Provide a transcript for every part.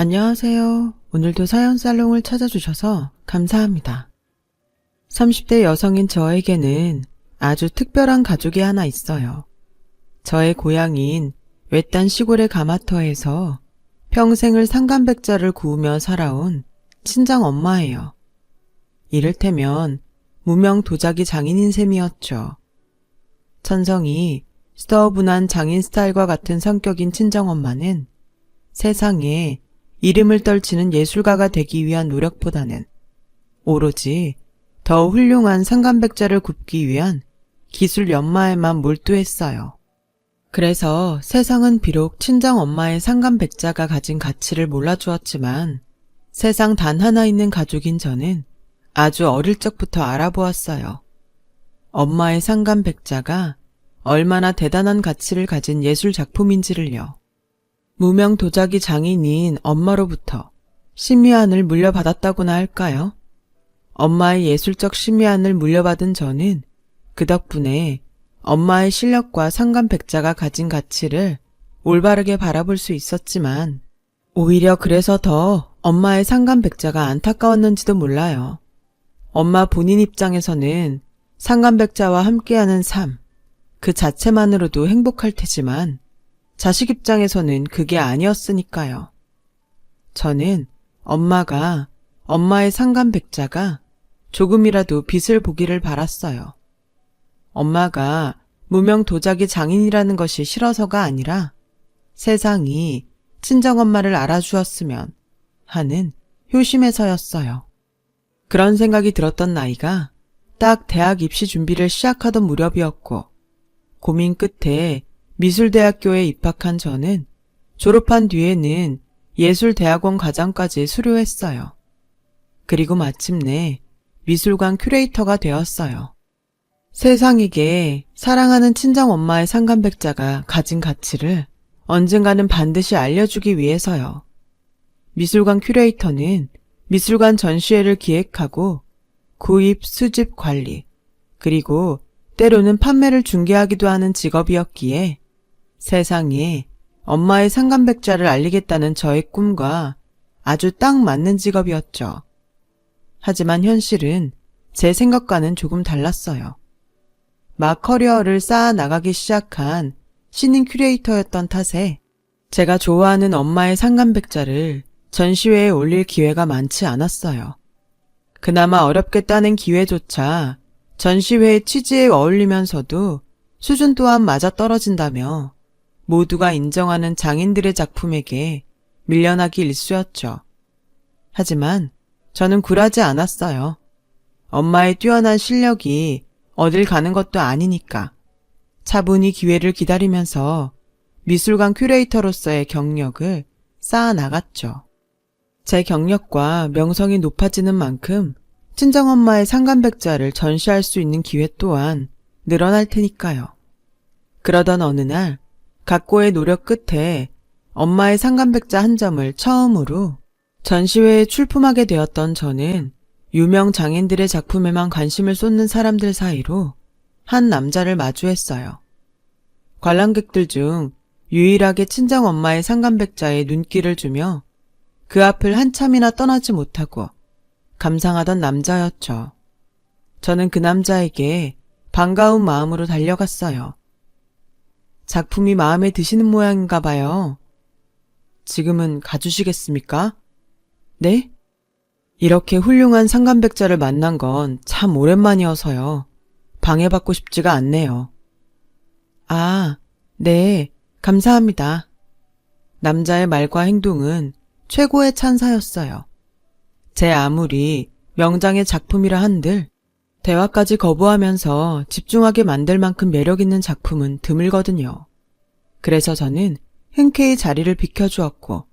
안녕하세요. 오늘도 사연살롱을 찾아주셔서 감사합니다. 30대 여성인 저에게는 아주 특별한 가족이 하나 있어요. 저의 고향인 외딴 시골의 가마터에서 평생을 상간백자를 구우며 살아온 친정 엄마예요. 이를테면 무명 도자기 장인인 셈이었죠. 천성이 스터분한 장인 스타일과 같은 성격인 친정엄마는 세상에 이름을 떨치는 예술가가 되기 위한 노력보다는 오로지 더 훌륭한 상간백자를 굽기 위한 기술 연마에만 몰두했어요. 그래서 세상은 비록 친정엄마의 상간백자가 가진 가치를 몰라주었지만 세상 단 하나 있는 가족인 저는 아주 어릴 적부터 알아보았어요. 엄마의 상간백자가 얼마나 대단한 가치를 가진 예술작품인지를요. 무명 도자기 장인인 엄마로부터 심의안을 물려받았다고나 할까요? 엄마의 예술적 심의안을 물려받은 저는 그 덕분에 엄마의 실력과 상간백자가 가진 가치를 올바르게 바라볼 수 있었지만 오히려 그래서 더 엄마의 상간백자가 안타까웠는지도 몰라요. 엄마 본인 입장에서는 상간백자와 함께하는 삶, 그 자체만으로도 행복할 테지만 자식 입장에서는 그게 아니었으니까요. 저는 엄마가, 엄마의 상간백자가 조금이라도 빛을 보기를 바랐어요. 엄마가 무명 도자기 장인이라는 것이 싫어서가 아니라 세상이 친정엄마를 알아주었으면 하는 효심에서였어요. 그런 생각이 들었던 나이가 딱 대학 입시 준비를 시작하던 무렵이었고 고민 끝에 미술대학교에 입학한 저는 졸업한 뒤에는 예술대학원 과정까지 수료했어요. 그리고 마침내 미술관 큐레이터가 되었어요. 세상에게 사랑하는 친정엄마의 상간백자가 가진 가치를 언젠가는 반드시 알려주기 위해서요. 미술관 큐레이터는 미술관 전시회를 기획하고 구입, 수집, 관리, 그리고 때로는 판매를 중개하기도 하는 직업이었기에 세상에 엄마의 상간백자를 알리겠다는 저의 꿈과 아주 딱 맞는 직업이었죠. 하지만 현실은 제 생각과는 조금 달랐어요. 막 커리어를 쌓아 나가기 시작한 신인 큐레이터였던 탓에 제가 좋아하는 엄마의 상간백자를 전시회에 올릴 기회가 많지 않았어요. 그나마 어렵게 따낸 기회조차 전시회의 취지에 어울리면서도 수준 또한 맞아떨어진다며 모두가 인정하는 장인들의 작품에게 밀려나기 일쑤였죠. 하지만 저는 굴하지 않았어요. 엄마의 뛰어난 실력이 어딜 가는 것도 아니니까 차분히 기회를 기다리면서 미술관 큐레이터로서의 경력을 쌓아 나갔죠. 제 경력과 명성이 높아지는 만큼 친정엄마의 상간백자를 전시할 수 있는 기회 또한 늘어날 테니까요. 그러던 어느 날 각고의 노력 끝에 엄마의 상간백자 한 점을 처음으로 전시회에 출품하게 되었던 저는 유명 장인들의 작품에만 관심을 쏟는 사람들 사이로 한 남자를 마주했어요. 관람객들 중 유일하게 친정엄마의 상간백자에 눈길을 주며 그 앞을 한참이나 떠나지 못하고 감상하던 남자였죠. 저는 그 남자에게 반가운 마음으로 달려갔어요. 작품이 마음에 드시는 모양인가 봐요. 지금은 가주시겠습니까? 네? 이렇게 훌륭한 상간백자를 만난 건 참 오랜만이어서요. 방해받고 싶지가 않네요. 아, 네, 감사합니다. 남자의 말과 행동은 최고의 찬사였어요. 제 아무리 명장의 작품이라 한들 대화까지 거부하면서 집중하게 만들 만큼 매력있는 작품은 드물거든요. 그래서 저는 흔쾌히 자리를 비켜주었고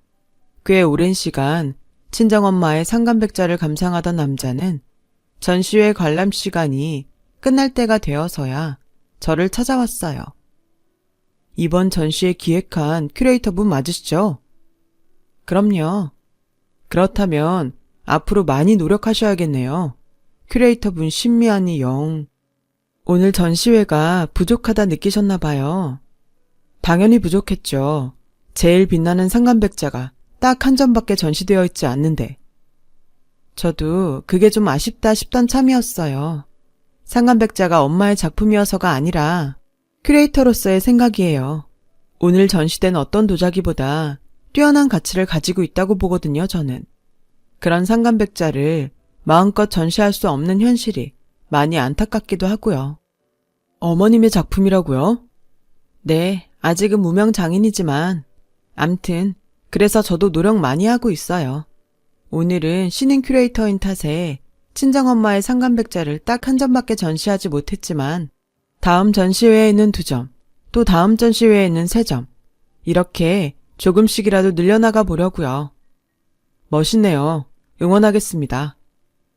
꽤 오랜 시간 친정엄마의 상간백자를 감상하던 남자는 전시회 관람 시간이 끝날 때가 되어서야 저를 찾아왔어요. 이번 전시회 기획한 큐레이터분 맞으시죠? 그럼요. 그렇다면 앞으로 많이 노력하셔야겠네요. 큐레이터분 심미안이 영. 오늘 전시회가 부족하다 느끼셨나 봐요. 당연히 부족했죠. 제일 빛나는 상간백자가 딱 한 점밖에 전시되어 있지 않는데. 저도 그게 좀 아쉽다 싶던 참이었어요. 상간백자가 엄마의 작품이어서가 아니라 큐레이터로서의 생각이에요. 오늘 전시된 어떤 도자기보다 뛰어난 가치를 가지고 있다고 보거든요, 저는. 그런 상간백자를 마음껏 전시할 수 없는 현실이 많이 안타깝기도 하고요. 어머님의 작품이라고요? 네, 아직은 무명 장인이지만 암튼 그래서 저도 노력 많이 하고 있어요. 오늘은 신인 큐레이터인 탓에 친정엄마의 상간백자를 딱 한 점밖에 전시하지 못했지만 다음 전시회에는 2점, 또 다음 전시회에는 3점, 이렇게 조금씩이라도 늘려나가 보려고요. 멋있네요. 응원하겠습니다.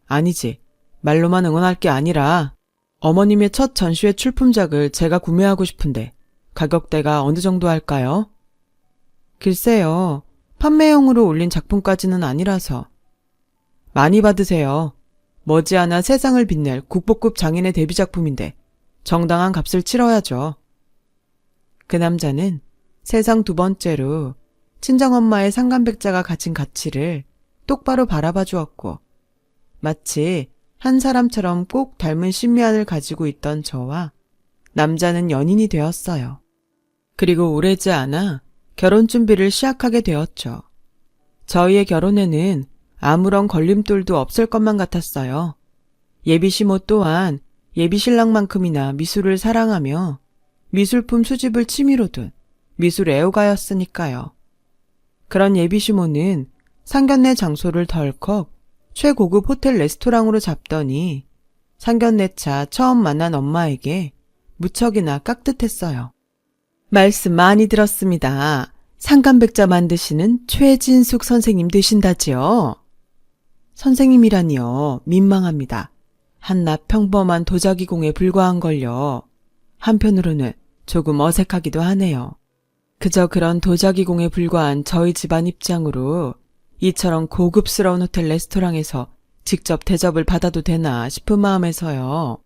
아니지, 말로만 응원할 게 아니라 어머님의 첫 전시회 출품작을 제가 구매하고 싶은데 가격대가 어느 정도 할까요? 글쎄요, 판매용으로 올린 작품까지는 아니라서. 많이 받으세요. 머지않아 세상을 빛낼 국보급 장인의 데뷔작품인데 정당한 값을 치러야죠. 그 남자는 세상 2번째로 친정엄마의 상간백자가 가진 가치를 똑바로 바라봐 주었고 마치 한 사람처럼 꼭 닮은 신미안을 가지고 있던 저와 남자는 연인이 되었어요. 그리고 오래지 않아 결혼 준비를 시작하게 되었죠. 저희의 결혼에는 아무런 걸림돌도 없을 것만 같았어요. 예비시모 또한 예비신랑만큼이나 미술을 사랑하며 미술품 수집을 취미로 둔 미술 애호가였으니까요. 그런 예비시모는 상견례 장소를 덜컥 최고급 호텔 레스토랑으로 잡더니 상견례차 처음 만난 엄마에게 무척이나 깍듯했어요. 말씀 많이 들었습니다. 상간백자 만드시는 최진숙 선생님 되신다지요? 선생님이라니요. 민망합니다. 한낱 평범한 도자기공에 불과한걸요. 한편으로는 조금 어색하기도 하네요. 그저 그런 도자기공에 불과한 저희 집안 입장으로 이처럼 고급스러운 호텔 레스토랑에서 직접 대접을 받아도 되나 싶은 마음에서요.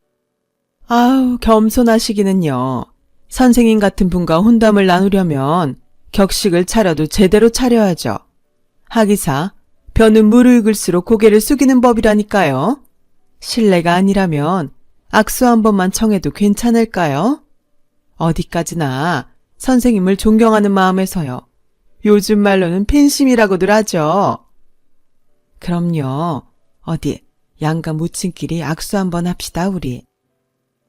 아우, 겸손하시기는요. 선생님 같은 분과 혼담을 나누려면 격식을 차려도 제대로 차려야죠. 하기사 벼는 무르익을수록 고개를 숙이는 법이라니까요. 실례가 아니라면 악수 한 번만 청해도 괜찮을까요? 어디까지나 선생님을 존경하는 마음에서요. 요즘 말로는 팬심이라고들 하죠. 그럼요. 어디 양가 무친끼리 악수 한번 합시다, 우리.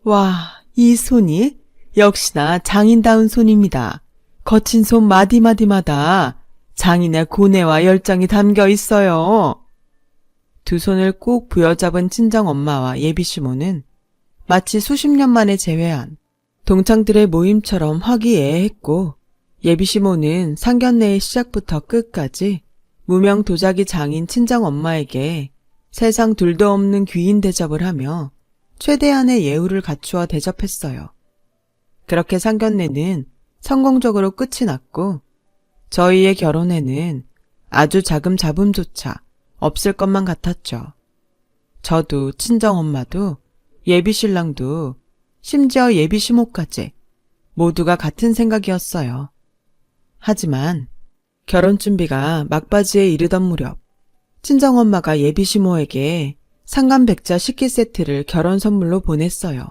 와, 이 손이 역시나 장인다운 손입니다. 거친 손 마디마디마다 장인의 고뇌와 열정이 담겨 있어요. 2 손을 꼭 부여잡은 친정엄마와 예비시모는 마치 수십 년 만에 재회한 동창들의 모임처럼 화기애애했고 예비시모는 상견례의 시작부터 끝까지 무명 도자기 장인 친정엄마에게 세상 둘도 없는 귀인 대접을 하며 최대한의 예우를 갖추어 대접했어요. 그렇게 상견례는 성공적으로 끝이 났고 저희의 결혼에는 아주 자금잡음조차 없을 것만 같았죠. 저도 친정엄마도 예비신랑도 심지어 예비시모까지 모두가 같은 생각이었어요. 하지만 결혼 준비가 막바지에 이르던 무렵 친정엄마가 예비시모에게 상간백자 식기 세트를 결혼 선물로 보냈어요.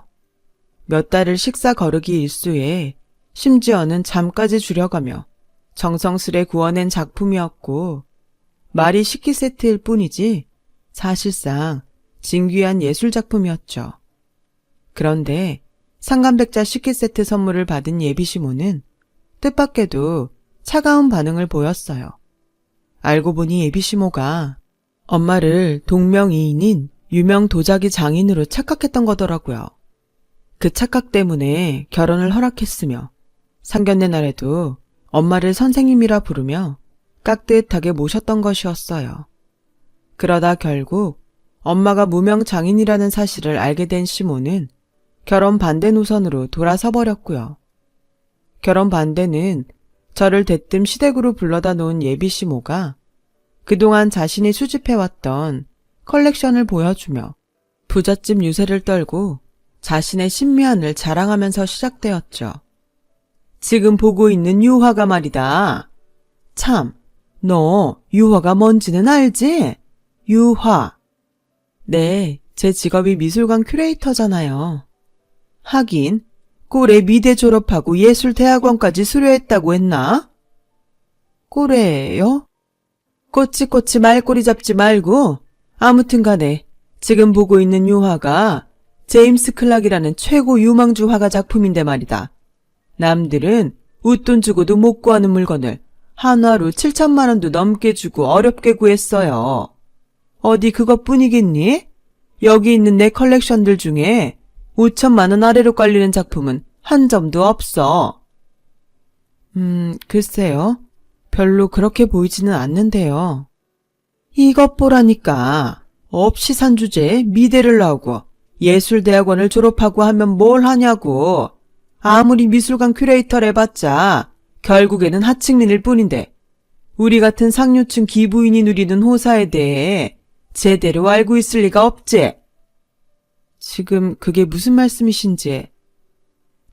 몇 달을 식사 거르기 일수에 심지어는 잠까지 줄여가며 정성스레 구워낸 작품이었고 말이 식기 세트일 뿐이지 사실상 진귀한 예술작품이었죠. 그런데 상간백자 식기 세트 선물을 받은 예비시모는 뜻밖에도 차가운 반응을 보였어요. 알고 보니 예비시모가 엄마를 동명이인인 유명 도자기 장인으로 착각했던 거더라고요. 그 착각 때문에 결혼을 허락했으며 상견례 날에도 엄마를 선생님이라 부르며 깍듯하게 모셨던 것이었어요. 그러다 결국 엄마가 무명 장인이라는 사실을 알게 된 시모는 결혼 반대 노선으로 돌아서 버렸고요. 결혼 반대는 저를 대뜸 시댁으로 불러다 놓은 예비시모가 그동안 자신이 수집해왔던 컬렉션을 보여주며 부잣집 유세를 떨고 자신의 신미안을 자랑하면서 시작되었죠. 지금 보고 있는 요 화가 말이다. 참, 너 유화가 뭔지는 알지? 유화. 네, 제 직업이 미술관 큐레이터잖아요. 하긴 꼴에 미대 졸업하고 예술대학원까지 수료했다고 했나? 꼴에요? 꼬치꼬치 말꼬리 잡지 말고 아무튼 간에 지금 보고 있는 유화가 제임스 클락이라는 최고 유망주 화가 작품인데 말이다. 남들은 웃돈 주고도 못 구하는 물건을 한화로 7천만 원도 넘게 주고 어렵게 구했어요. 어디 그것뿐이겠니? 여기 있는 내 컬렉션들 중에 5천만 원 아래로 깔리는 작품은 한 점도 없어. 글쎄요. 별로 그렇게 보이지는 않는데요. 이것 보라니까. 없이 산 주제에 미대를 나오고 예술대학원을 졸업하고 하면 뭘 하냐고. 아무리 미술관 큐레이터를 해봤자 결국에는 하층민일 뿐인데 우리 같은 상류층 기부인이 누리는 호사에 대해 제대로 알고 있을 리가 없지. 지금 그게 무슨 말씀이신지.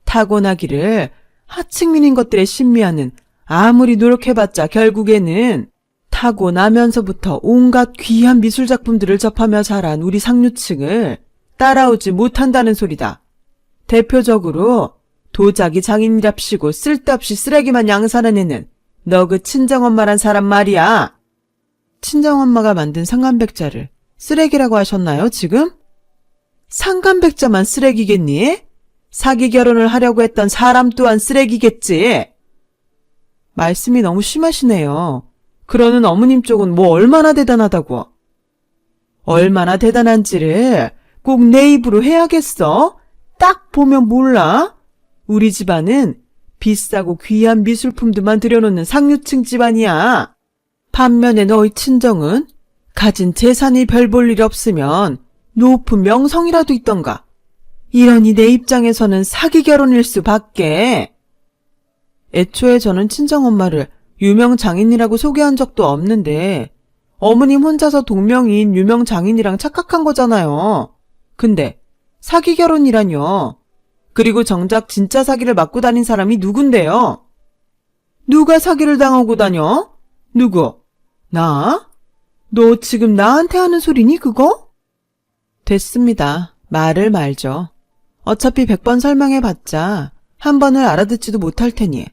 타고나기를 하층민인 것들의 신미하는 아무리 노력해봤자 결국에는 타고나면서부터 온갖 귀한 미술작품들을 접하며 자란 우리 상류층을 따라오지 못한다는 소리다. 대표적으로 도자기 장인이랍시고 쓸데없이 쓰레기만 양산한 애는 너 그 친정엄마란 사람 말이야. 친정엄마가 만든 상간백자를 쓰레기라고 하셨나요, 지금? 상간백자만 쓰레기겠니? 사기 결혼을 하려고 했던 사람 또한 쓰레기겠지. 말씀이 너무 심하시네요. 그러는 어머님 쪽은 뭐 얼마나 대단하다고. 얼마나 대단한지를 꼭 내 입으로 해야겠어? 딱 보면 몰라? 우리 집안은 비싸고 귀한 미술품들만 들여놓는 상류층 집안이야. 반면에 너희 친정은 가진 재산이 별 볼 일 없으면 높은 명성이라도 있던가. 이러니 내 입장에서는 사기 결혼일 수밖에. 애초에 저는 친정엄마를 유명 장인이라고 소개한 적도 없는데 어머님 혼자서 동명이인 유명 장인이랑 착각한 거잖아요. 근데 사기 결혼이라뇨. 그리고 정작 진짜 사기를 맞고 다닌 사람이 누군데요? 누가 사기를 당하고 다녀? 누구? 나? 너 지금 나한테 하는 소리니 그거? 됐습니다. 말을 말죠. 어차피 100번 설명해봤자 한 번을 알아듣지도 못할 테니.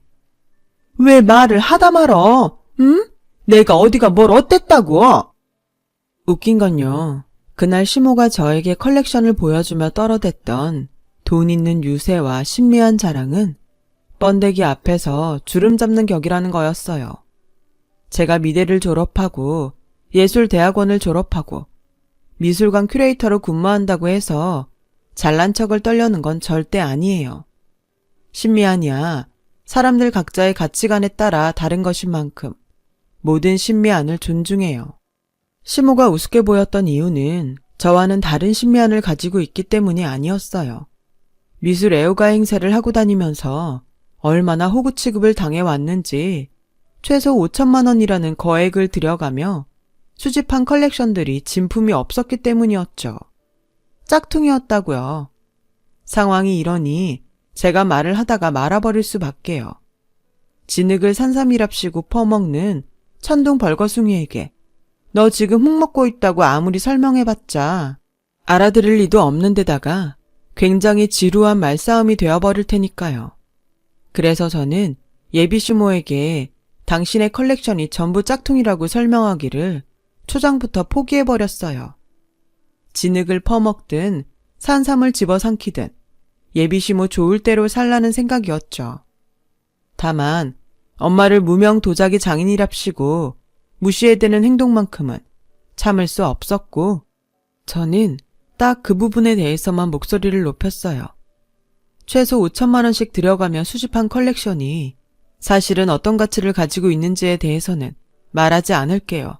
왜 말을 하다 말어? 응? 내가 어디가 뭘 어땠다고? 웃긴 건요. 그날 시모가 저에게 컬렉션을 보여주며 떨어댔던 돈 있는 유세와 신미한 자랑은 번데기 앞에서 주름 잡는 격이라는 거였어요. 제가 미대를 졸업하고 예술대학원을 졸업하고 미술관 큐레이터로 근무한다고 해서 잘난 척을 떨려는 건 절대 아니에요. 신미한이야 사람들 각자의 가치관에 따라 다른 것인 만큼 모든 신미한을 존중해요. 시모가 우습게 보였던 이유는 저와는 다른 신미한을 가지고 있기 때문이 아니었어요. 미술 애호가 행세를 하고 다니면서 얼마나 호구 취급을 당해왔는지 최소 5천만 원이라는 거액을 들여가며 수집한 컬렉션들이 진품이 없었기 때문이었죠. 짝퉁이었다고요. 상황이 이러니 제가 말을 하다가 말아버릴 수밖에요. 진흙을 산삼이랍시고 퍼먹는 천둥 벌거숭이에게 너 지금 흙 먹고 있다고 아무리 설명해봤자 알아들을 리도 없는 데다가 굉장히 지루한 말싸움이 되어버릴 테니까요. 그래서 저는 예비시모에게 당신의 컬렉션이 전부 짝퉁이라고 설명하기를 초장부터 포기해버렸어요. 진흙을 퍼먹든 산삼을 집어삼키든 예비시모 좋을 대로 살라는 생각이었죠. 다만 엄마를 무명 도자기 장인이랍시고 무시해대는 행동만큼은 참을 수 없었고 저는 딱 그 부분에 대해서만 목소리를 높였어요. 최소 5천만 원씩 들여가며 수집한 컬렉션이 사실은 어떤 가치를 가지고 있는지에 대해서는 말하지 않을게요.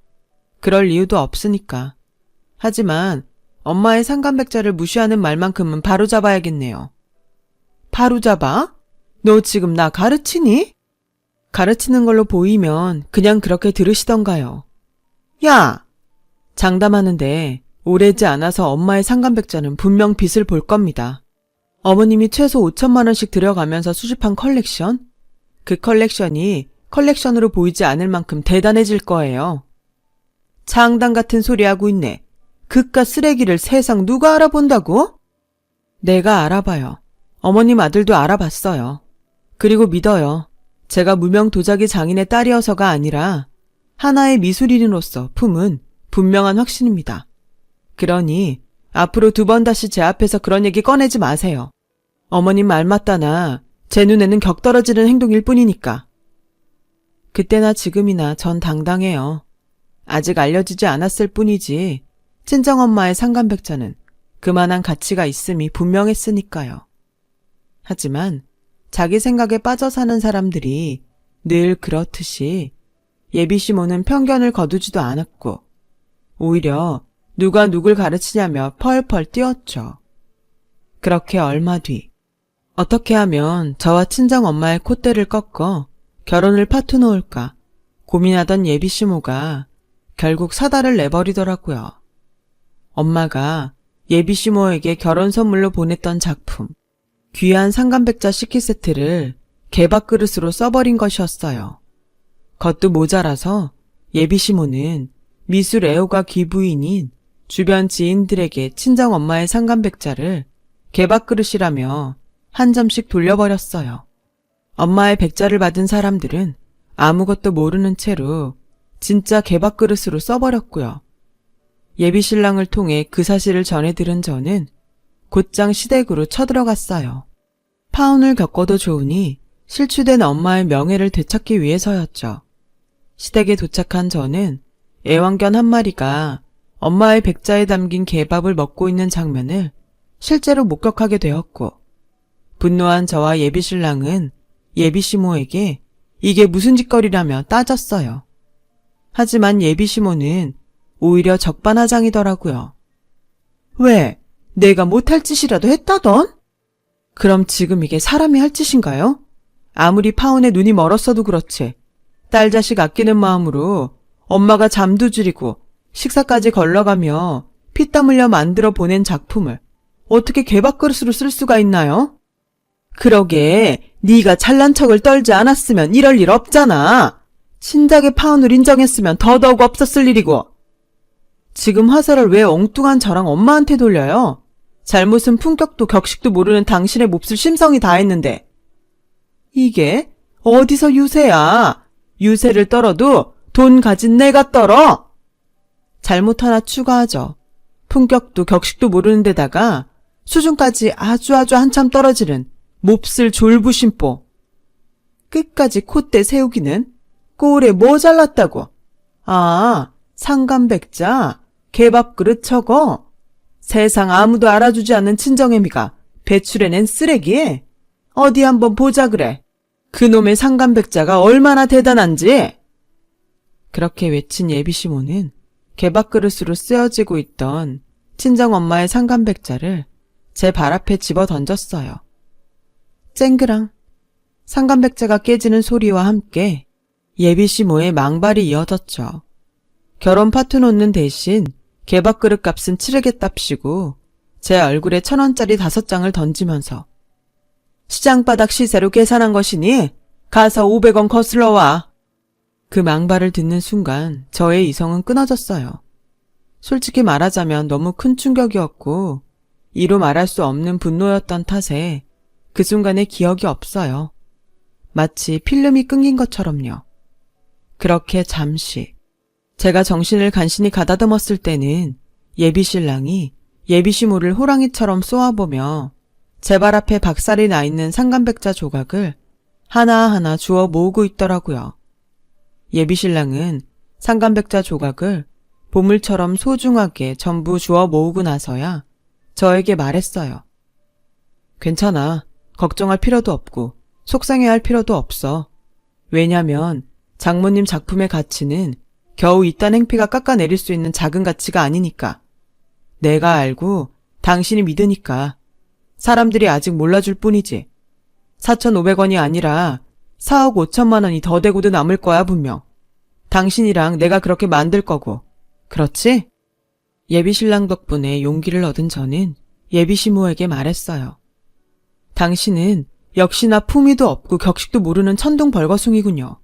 그럴 이유도 없으니까. 하지만 엄마의 상간백자를 무시하는 말만큼은 바로잡아야겠네요. 바로잡아? 너 지금 나 가르치니? 가르치는 걸로 보이면 그냥 그렇게 들으시던가요. 야! 장담하는데 오래지 않아서 엄마의 상간백자는 분명 빛을 볼 겁니다. 어머님이 최소 5천만 원씩 들여가면서 수집한 컬렉션? 그 컬렉션이 컬렉션으로 보이지 않을 만큼 대단해질 거예요. 장당 같은 소리 하고 있네. 그깟 쓰레기를 세상 누가 알아본다고? 내가 알아봐요. 어머님 아들도 알아봤어요. 그리고 믿어요. 제가 무명 도자기 장인의 딸이어서가 아니라 하나의 미술인으로서 품은 분명한 확신입니다. 그러니 앞으로 2번 다시 제 앞에서 그런 얘기 꺼내지 마세요. 어머님 말 맞다나 제 눈에는 격떨어지는 행동일 뿐이니까. 그때나 지금이나 전 당당해요. 아직 알려지지 않았을 뿐이지 친정엄마의 상간백자는 그만한 가치가 있음이 분명했으니까요. 하지만 자기 생각에 빠져 사는 사람들이 늘 그렇듯이 예비시모는 편견을 거두지도 않았고 오히려 누가 누굴 가르치냐며 펄펄 뛰었죠. 그렇게 얼마 뒤 어떻게 하면 저와 친정엄마의 콧대를 꺾어 결혼을 파투놓을까 고민하던 예비시모가 결국 사달을 내버리더라고요. 엄마가 예비시모에게 결혼 선물로 보냈던 작품, 귀한 상간백자 식기세트를 개밥그릇으로 써버린 것이었어요. 그것도 모자라서 예비시모는 미술 애호가 귀부인인 주변 지인들에게 친정엄마의 상간백자를 개밥그릇이라며 한 점씩 돌려버렸어요. 엄마의 백자를 받은 사람들은 아무것도 모르는 채로 진짜 개밥그릇으로 써버렸고요. 예비신랑을 통해 그 사실을 전해 들은 저는 곧장 시댁으로 쳐들어갔어요. 파혼을 겪어도 좋으니 실추된 엄마의 명예를 되찾기 위해서였죠. 시댁에 도착한 저는 애완견 한 마리가 엄마의 백자에 담긴 개밥을 먹고 있는 장면을 실제로 목격하게 되었고 분노한 저와 예비신랑은 예비시모에게 이게 무슨 짓거리라며 따졌어요. 하지만 예비시모는 오히려 적반하장이더라고요. 왜? 내가 못할 짓이라도 했다던? 그럼 지금 이게 사람이 할 짓인가요? 아무리 파혼에 눈이 멀었어도 그렇지. 딸 자식 아끼는 마음으로 엄마가 잠도 줄이고 식사까지 걸러가며 피땀 흘려 만들어 보낸 작품을 어떻게 개밥그릇으로 쓸 수가 있나요? 그러게 네가 잘난 척을 떨지 않았으면 이럴 일 없잖아. 친작의 파혼을 인정했으면 더더욱 없었을 일이고. 지금 화살을 왜 엉뚱한 저랑 엄마한테 돌려요? 잘못은 품격도 격식도 모르는 당신의 몹쓸 심성이 다 했는데. 이게 어디서 유세야? 유세를 떨어도 돈 가진 내가 떨어. 잘못 하나 추가하죠. 품격도 격식도 모르는 데다가 수준까지 아주 한참 떨어지는 몹쓸 졸부심보. 끝까지 콧대 세우기는 꼴에 뭐 잘났다고. 아, 상간백자, 개밥그릇 저거. 세상 아무도 알아주지 않는 친정애미가 배출해낸 쓰레기? 어디 한번 보자 그래. 그놈의 상간백자가 얼마나 대단한지. 그렇게 외친 예비시모는 개밥그릇으로 쓰여지고 있던 친정엄마의 상간백자를 제 발 앞에 집어 던졌어요. 쨍그랑 상간백자가 깨지는 소리와 함께 예비시모의 망발이 이어졌죠. 결혼 파투 놓는 대신 개밥그릇 값은 치르겠답시고 제 얼굴에 1,000원짜리 5장을 던지면서 시장바닥 시세로 계산한 것이니 가서 500원 거슬러 와. 그 망발을 듣는 순간 저의 이성은 끊어졌어요. 솔직히 말하자면 너무 큰 충격이었고 이루 말할 수 없는 분노였던 탓에 그 순간의 기억이 없어요. 마치 필름이 끊긴 것처럼요. 그렇게 잠시 제가 정신을 간신히 가다듬었을 때는 예비신랑이 예비시모를 호랑이처럼 쏘아보며 제 발 앞에 박살이 나 있는 상간백자 조각을 하나하나 주워 모으고 있더라고요. 예비신랑은 상간백자 조각을 보물처럼 소중하게 전부 주워 모으고 나서야 저에게 말했어요. 괜찮아. 걱정할 필요도 없고 속상해할 필요도 없어. 왜냐면 장모님 작품의 가치는 겨우 이딴 행피가 깎아내릴 수 있는 작은 가치가 아니니까. 내가 알고 당신이 믿으니까. 사람들이 아직 몰라줄 뿐이지. 4,500원이 아니라 4억 5천만 원이 더 되고도 남을 거야 분명. 당신이랑 내가 그렇게 만들 거고. 그렇지? 예비신랑 덕분에 용기를 얻은 저는 예비시모에게 말했어요. 당신은 역시나 품위도 없고 격식도 모르는 천둥벌거숭이군요.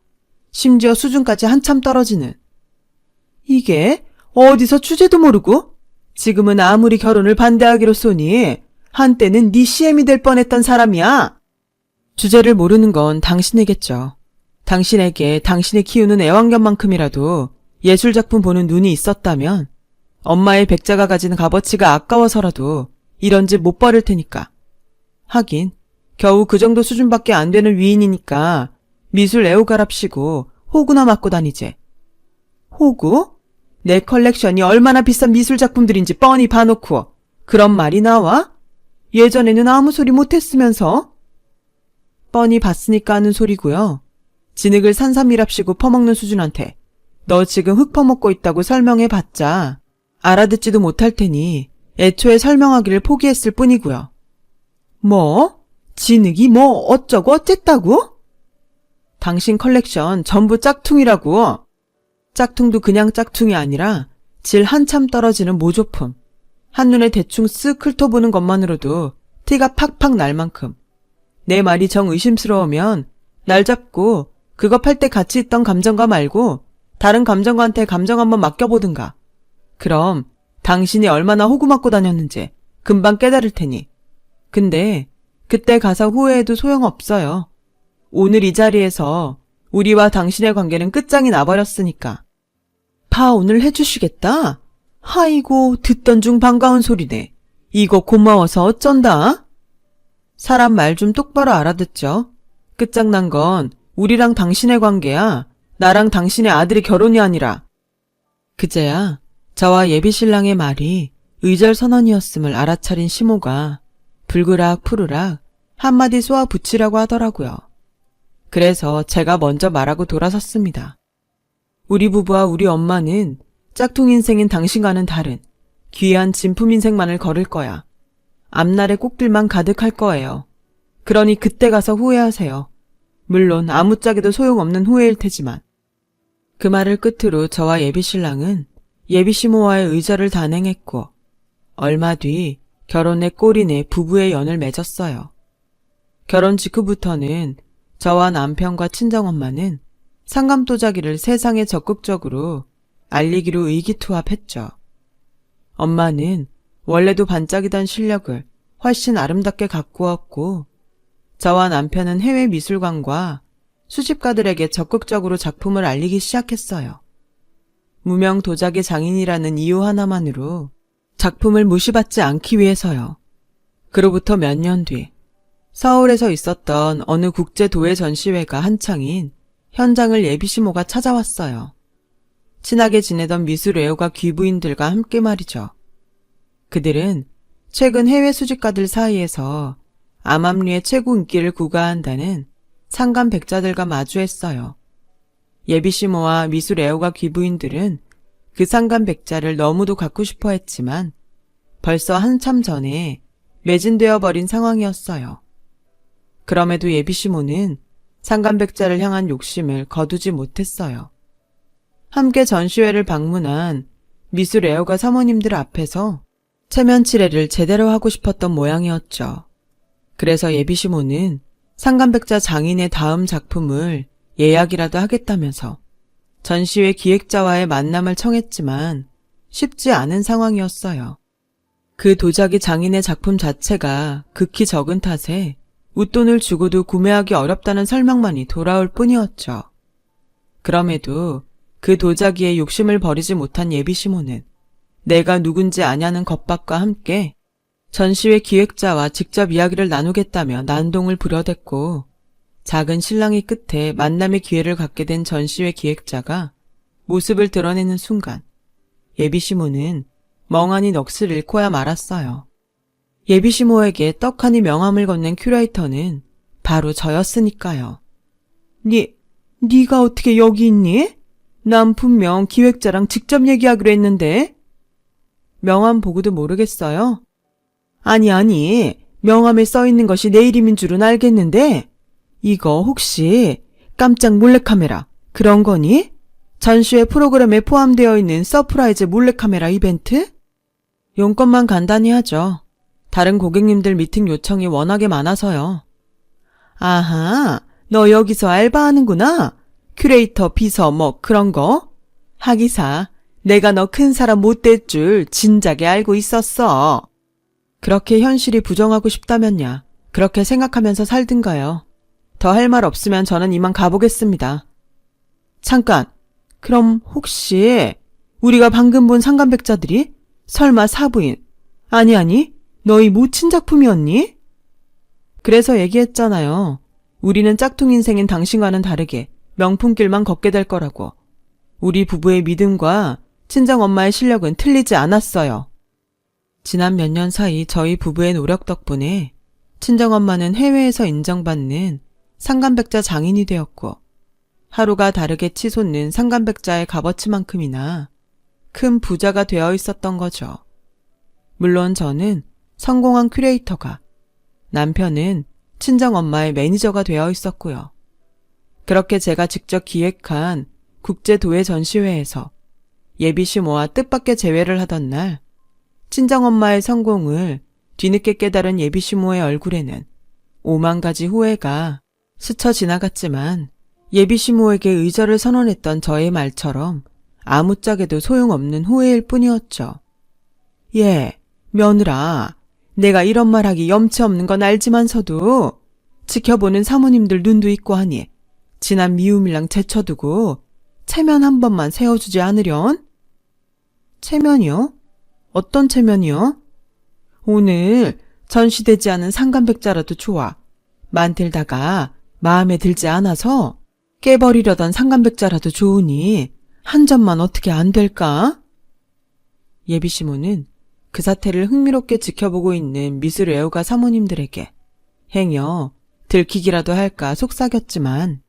심지어 수준까지 한참 떨어지는. 이게 어디서 주제도 모르고 지금은 아무리 결혼을 반대하기로 쏘니 한때는 네 CM이 될 뻔했던 사람이야. 주제를 모르는 건 당신이겠죠. 당신에게 당신이 키우는 애완견만큼이라도 예술작품 보는 눈이 있었다면 엄마의 백자가 가진 값어치가 아까워서라도 이런 짓 못 벌일 테니까. 하긴 겨우 그 정도 수준밖에 안 되는 위인이니까 미술 애호가랍시고 호구나 맞고 다니지. 호구? 내 컬렉션이 얼마나 비싼 미술작품들인지 뻔히 봐놓고 그런 말이 나와? 예전에는 아무 소리 못했으면서? 뻔히 봤으니까 하는 소리고요. 진흙을 산삼이랍시고 퍼먹는 수준한테 너 지금 흙 퍼먹고 있다고 설명해봤자 알아듣지도 못할 테니 애초에 설명하기를 포기했을 뿐이고요. 뭐? 진흙이 뭐 어쩌고 어쨌다고? 당신 컬렉션 전부 짝퉁이라고. 짝퉁도 그냥 짝퉁이 아니라 질 한참 떨어지는 모조품. 한눈에 대충 쓱 훑어보는 것만으로도 티가 팍팍 날 만큼. 내 말이 정 의심스러우면 날 잡고 그거 팔 때 같이 있던 감정가 말고 다른 감정가한테 감정 한번 맡겨보든가. 그럼 당신이 얼마나 호구 맞고 다녔는지 금방 깨달을 테니. 근데 그때 가서 후회해도 소용없어요. 오늘 이 자리에서 우리와 당신의 관계는 끝장이 나버렸으니까. 파혼을 해주시겠다? 아이고 듣던 중 반가운 소리네. 이거 고마워서 어쩐다? 사람 말 좀 똑바로 알아듣죠. 끝장난 건 우리랑 당신의 관계야. 나랑 당신의 아들이 결혼이 아니라. 그제야 저와 예비신랑의 말이 의절선언이었음을 알아차린 시모가 불그락 푸르락 한마디 쏘아 붙이라고 하더라고요. 그래서 제가 먼저 말하고 돌아섰습니다. 우리 부부와 우리 엄마는 짝퉁 인생인 당신과는 다른 귀한 진품 인생만을 걸을 거야. 앞날의 꽃길만 가득할 거예요. 그러니 그때 가서 후회하세요. 물론 아무짝에도 소용없는 후회일 테지만. 그 말을 끝으로 저와 예비신랑은 예비시모와의 의절을 단행했고 얼마 뒤 결혼의 꼴이내 부부의 연을 맺었어요. 결혼 직후부터는 저와 남편과 친정엄마는 상감도자기를 세상에 적극적으로 알리기로 의기투합했죠. 엄마는 원래도 반짝이던 실력을 훨씬 아름답게 가꾸었고 저와 남편은 해외 미술관과 수집가들에게 적극적으로 작품을 알리기 시작했어요. 무명 도자기 장인이라는 이유 하나만으로 작품을 무시받지 않기 위해서요. 그로부터 몇 년 뒤 서울에서 있었던 어느 국제도예 전시회가 한창인 현장을 예비시모가 찾아왔어요. 친하게 지내던 미술 애호가 귀부인들과 함께 말이죠. 그들은 최근 해외 수집가들 사이에서 암암리의 최고 인기를 구가한다는 상감백자들과 마주했어요. 예비시모와 미술 애호가 귀부인들은 그 상감백자를 너무도 갖고 싶어 했지만 벌써 한참 전에 매진되어 버린 상황이었어요. 그럼에도 예비시모는 상감백자를 향한 욕심을 거두지 못했어요. 함께 전시회를 방문한 미술 애호가 사모님들 앞에서 체면치레를 제대로 하고 싶었던 모양이었죠. 그래서 예비시모는 상감백자 장인의 다음 작품을 예약이라도 하겠다면서 전시회 기획자와의 만남을 청했지만 쉽지 않은 상황이었어요. 그 도자기 장인의 작품 자체가 극히 적은 탓에 웃돈을 주고도 구매하기 어렵다는 설명만이 돌아올 뿐이었죠. 그럼에도 그 도자기에 욕심을 버리지 못한 예비시모는 내가 누군지 아냐는 겁박과 함께 전시회 기획자와 직접 이야기를 나누겠다며 난동을 부려댔고 작은 실랑이 끝에 만남의 기회를 갖게 된 전시회 기획자가 모습을 드러내는 순간 예비시모는 멍하니 넋을 잃고야 말았어요. 예비시모에게 떡하니 명함을 건넨 큐레이터는 바로 저였으니까요. 네가 어떻게 여기 있니? 난 분명 기획자랑 직접 얘기하기로 했는데. 명함 보고도 모르겠어요? 아니, 명함에 써있는 것이 내 이름인 줄은 알겠는데 이거 혹시 깜짝 몰래카메라 그런 거니? 전시회 프로그램에 포함되어 있는 서프라이즈 몰래카메라 이벤트? 용건만 간단히 하죠. 다른 고객님들 미팅 요청이 워낙에 많아서요. 아하, 너 여기서 알바하는구나. 큐레이터, 비서 뭐 그런 거? 하기사 내가 너 큰 사람 못 될 줄 진작에 알고 있었어. 그렇게 현실이 부정하고 싶다면야 그렇게 생각하면서 살든가요. 더 할 말 없으면 저는 이만 가보겠습니다. 잠깐, 그럼 혹시 우리가 방금 본 상간백자들이 설마 사부인, 아니 너희 모친 작품이었니? 그래서 얘기했잖아요. 우리는 짝퉁 인생인 당신과는 다르게 명품길만 걷게 될 거라고. 우리 부부의 믿음과 친정엄마의 실력은 틀리지 않았어요. 지난 몇 년 사이 저희 부부의 노력 덕분에 친정엄마는 해외에서 인정받는 상간백자 장인이 되었고, 하루가 다르게 치솟는 상간백자의 값어치만큼이나 큰 부자가 되어 있었던 거죠. 물론 저는 성공한 큐레이터가, 남편은 친정엄마의 매니저가 되어 있었고요. 그렇게 제가 직접 기획한 국제도예 전시회에서 예비시 모아 뜻밖의 재회를 하던 날, 친정엄마의 성공을 뒤늦게 깨달은 예비시모의 얼굴에는 5만 가지 후회가 스쳐 지나갔지만, 예비시모에게 의절을 선언했던 저의 말처럼 아무짝에도 소용없는 후회일 뿐이었죠. 예, 며느라, 내가 이런 말하기 염치 없는 건 알지만서도 지켜보는 사모님들 눈도 있고 하니 지난 미움이랑 제쳐두고 체면 한 번만 세워주지 않으련? 체면이요? 어떤 체면이요? 오늘 전시되지 않은 상간백자라도 좋아. 만들다가 마음에 들지 않아서 깨버리려던 상간백자라도 좋으니 한 점만 어떻게 안 될까? 예비시모는 그 사태를 흥미롭게 지켜보고 있는 미술 애호가 사모님들에게 행여 들키기라도 할까 속삭였지만,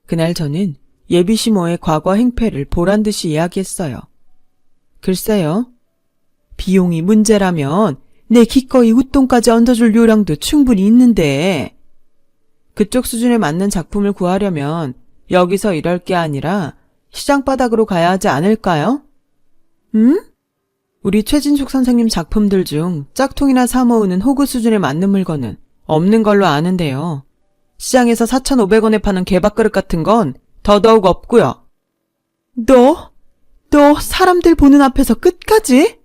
그날 저는 예비시모의 과거 행패를 보란듯이 이야기했어요. 글쎄요. 비용이 문제라면 내 기꺼이 웃돈까지 얹어줄 요량도 충분히 있는데, 그쪽 수준에 맞는 작품을 구하려면 여기서 이럴 게 아니라 시장바닥으로 가야 하지 않을까요? 우리 최진숙 선생님 작품들 중 짝퉁이나 사모으는 호구 수준에 맞는 물건은 없는 걸로 아는데요. 시장에서 4,500원에 파는 개밥그릇 같은 건 더더욱 없고요. 너 사람들 보는 앞에서 끝까지?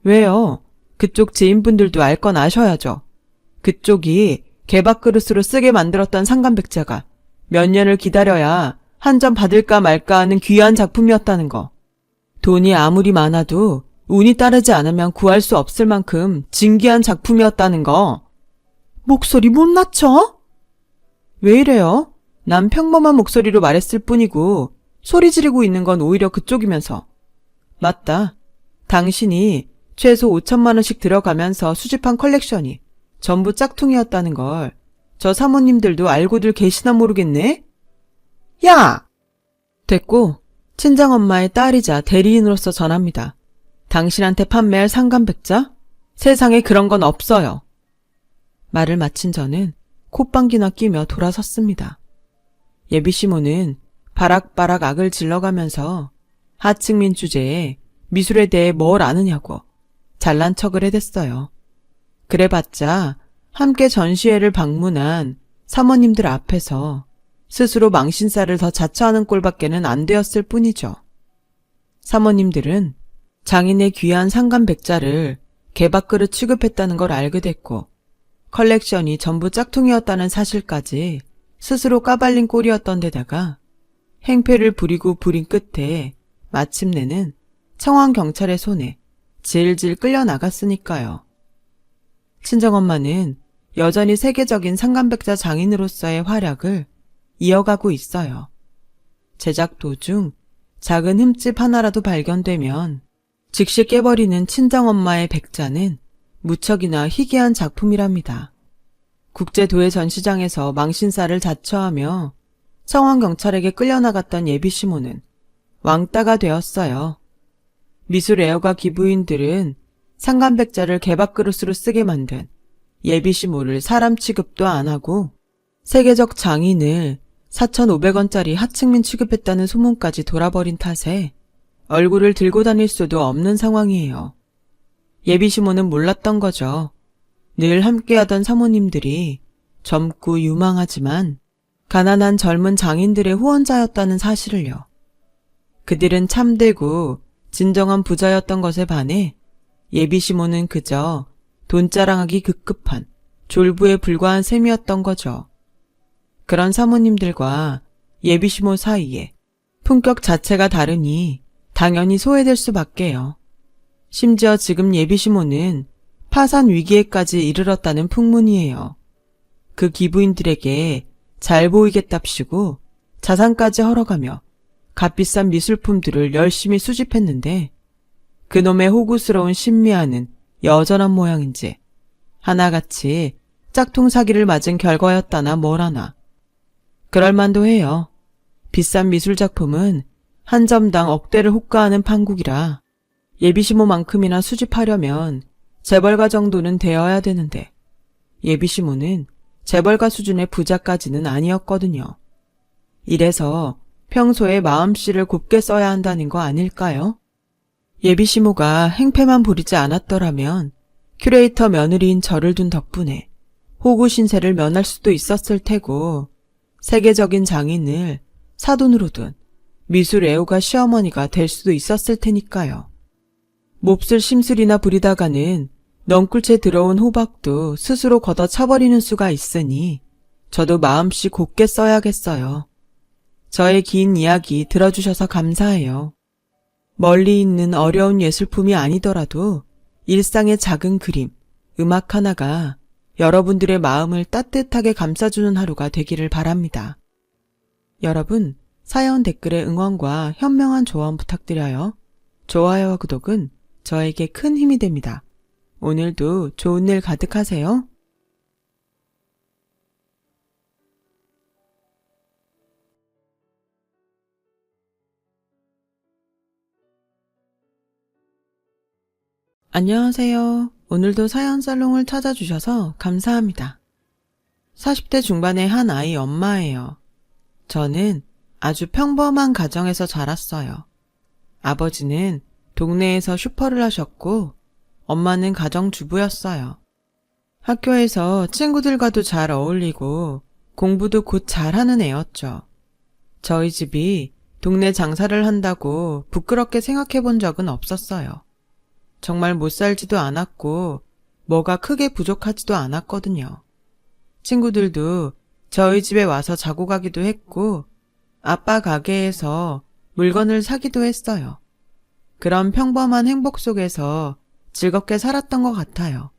왜요? 그쪽 지인분들도 알 건 아셔야죠. 그쪽이 개밥그릇으로 쓰게 만들었던 상간백자가 몇 년을 기다려야 한 점 받을까 말까 하는 귀한 작품이었다는 거. 돈이 아무리 많아도 운이 따르지 않으면 구할 수 없을 만큼 진귀한 작품이었다는 거. 목소리 못 낮춰? 왜 이래요? 난 평범한 목소리로 말했을 뿐이고 소리 지르고 있는 건 오히려 그쪽이면서. 맞다. 당신이 최소 5천만 원씩 들어가면서 수집한 컬렉션이 전부 짝퉁이었다는 걸 저 사모님들도 알고들 계시나 모르겠네? 야! 됐고, 친정엄마의 딸이자 대리인으로서 전합니다. 당신한테 판매할 상간백자? 세상에 그런 건 없어요. 말을 마친 저는 콧방귀나 끼며 돌아섰습니다. 예비시모는 바락바락 악을 질러가면서 하층민 주제에 미술에 대해 뭘 아느냐고 잘난 척을 해댔어요. 그래봤자 함께 전시회를 방문한 사모님들 앞에서 스스로 망신살을 더 자처하는 꼴밖에는 안 되었을 뿐이죠. 사모님들은 장인의 귀한 상간백자를 개밥그릇 취급했다는 걸 알게 됐고, 컬렉션이 전부 짝퉁이었다는 사실까지 스스로 까발린 꼴이었던 데다가 행패를 부리고 부린 끝에 마침내는 청왕경찰의 손에 질질 끌려나갔으니까요. 친정엄마는 여전히 세계적인 상간백자 장인으로서의 활약을 이어가고 있어요. 제작 도중 작은 흠집 하나라도 발견되면 즉시 깨버리는 친정엄마의 백자는 무척이나 희귀한 작품이랍니다. 국제도예 전시장에서 망신살을 자처하며 청왕경찰에게 끌려나갔던 예비시모는 왕따가 되었어요. 미술 애호가 기부인들은 상간백자를 개밥그릇으로 쓰게 만든 예비시모를 사람 취급도 안 하고 세계적 장인을 4,500원짜리 하층민 취급했다는 소문까지 돌아버린 탓에 얼굴을 들고 다닐 수도 없는 상황이에요. 예비시모는 몰랐던 거죠. 늘 함께하던 사모님들이 젊고 유망하지만 가난한 젊은 장인들의 후원자였다는 사실을요. 그들은 참되고 진정한 부자였던 것에 반해 예비시모는 그저 돈자랑하기 급급한 졸부에 불과한 셈이었던 거죠. 그런 사모님들과 예비시모 사이에 품격 자체가 다르니 당연히 소외될 수밖에요. 심지어 지금 예비시모는 파산 위기에까지 이르렀다는 풍문이에요. 그 기부인들에게 잘 보이겠답시고 자산까지 헐어가며 값비싼 미술품들을 열심히 수집했는데 그놈의 호구스러운 신미아는 여전한 모양인지 하나같이 짝퉁 사기를 맞은 결과였다나 뭐라나. 그럴만도 해요. 비싼 미술작품은 한 점당 억대를 호가하는 판국이라 예비시모만큼이나 수집하려면 재벌가 정도는 되어야 되는데 예비시모는 재벌가 수준의 부자까지는 아니었거든요. 이래서 평소에 마음씨를 곱게 써야 한다는 거 아닐까요? 예비시모가 행패만 부리지 않았더라면 큐레이터 며느리인 저를 둔 덕분에 호구 신세를 면할 수도 있었을 테고 세계적인 장인을 사돈으로 둔 미술 애호가 시어머니가 될 수도 있었을 테니까요. 몹쓸 심술이나 부리다가는 넝쿨채 들어온 호박도 스스로 걷어차버리는 수가 있으니 저도 마음씨 곱게 써야겠어요. 저의 긴 이야기 들어주셔서 감사해요. 멀리 있는 어려운 예술품이 아니더라도 일상의 작은 그림, 음악 하나가 여러분들의 마음을 따뜻하게 감싸주는 하루가 되기를 바랍니다. 여러분, 사연 댓글에 응원과 현명한 조언 부탁드려요. 좋아요와 구독은 저에게 큰 힘이 됩니다. 오늘도 좋은 일 가득하세요. 안녕하세요. 오늘도 사연 살롱을 찾아주셔서 감사합니다. 40대 중반의 한 아이 엄마예요. 저는 아주 평범한 가정에서 자랐어요. 아버지는 동네에서 슈퍼를 하셨고 엄마는 가정주부였어요. 학교에서 친구들과도 잘 어울리고 공부도 곧 잘하는 애였죠. 저희 집이 동네 장사를 한다고 부끄럽게 생각해 본 적은 없었어요. 정말 못 살지도 않았고 뭐가 크게 부족하지도 않았거든요. 친구들도 저희 집에 와서 자고 가기도 했고 아빠 가게에서 물건을 사기도 했어요. 그런 평범한 행복 속에서 즐겁게 살았던 것 같아요.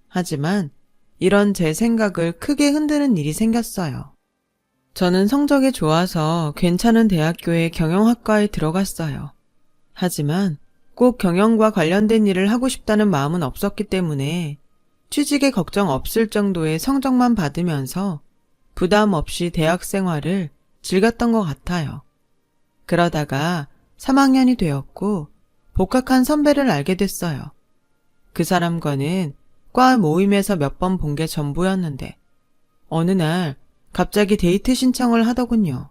하지만 이런 제 생각을 크게 흔드는 일이 생겼어요. 저는 성적이 좋아서 괜찮은 대학교의 경영학과에 들어갔어요. 하지만 꼭 경영과 관련된 일을 하고 싶다는 마음은 없었기 때문에 취직에 걱정 없을 정도의 성적만 받으면서 부담 없이 대학 생활을 즐겼던 것 같아요. 그러다가 3학년이 되었고 복학한 선배를 알게 됐어요. 그 사람과는 과 모임에서 몇 번 본 게 전부였는데 어느 날 갑자기 데이트 신청을 하더군요.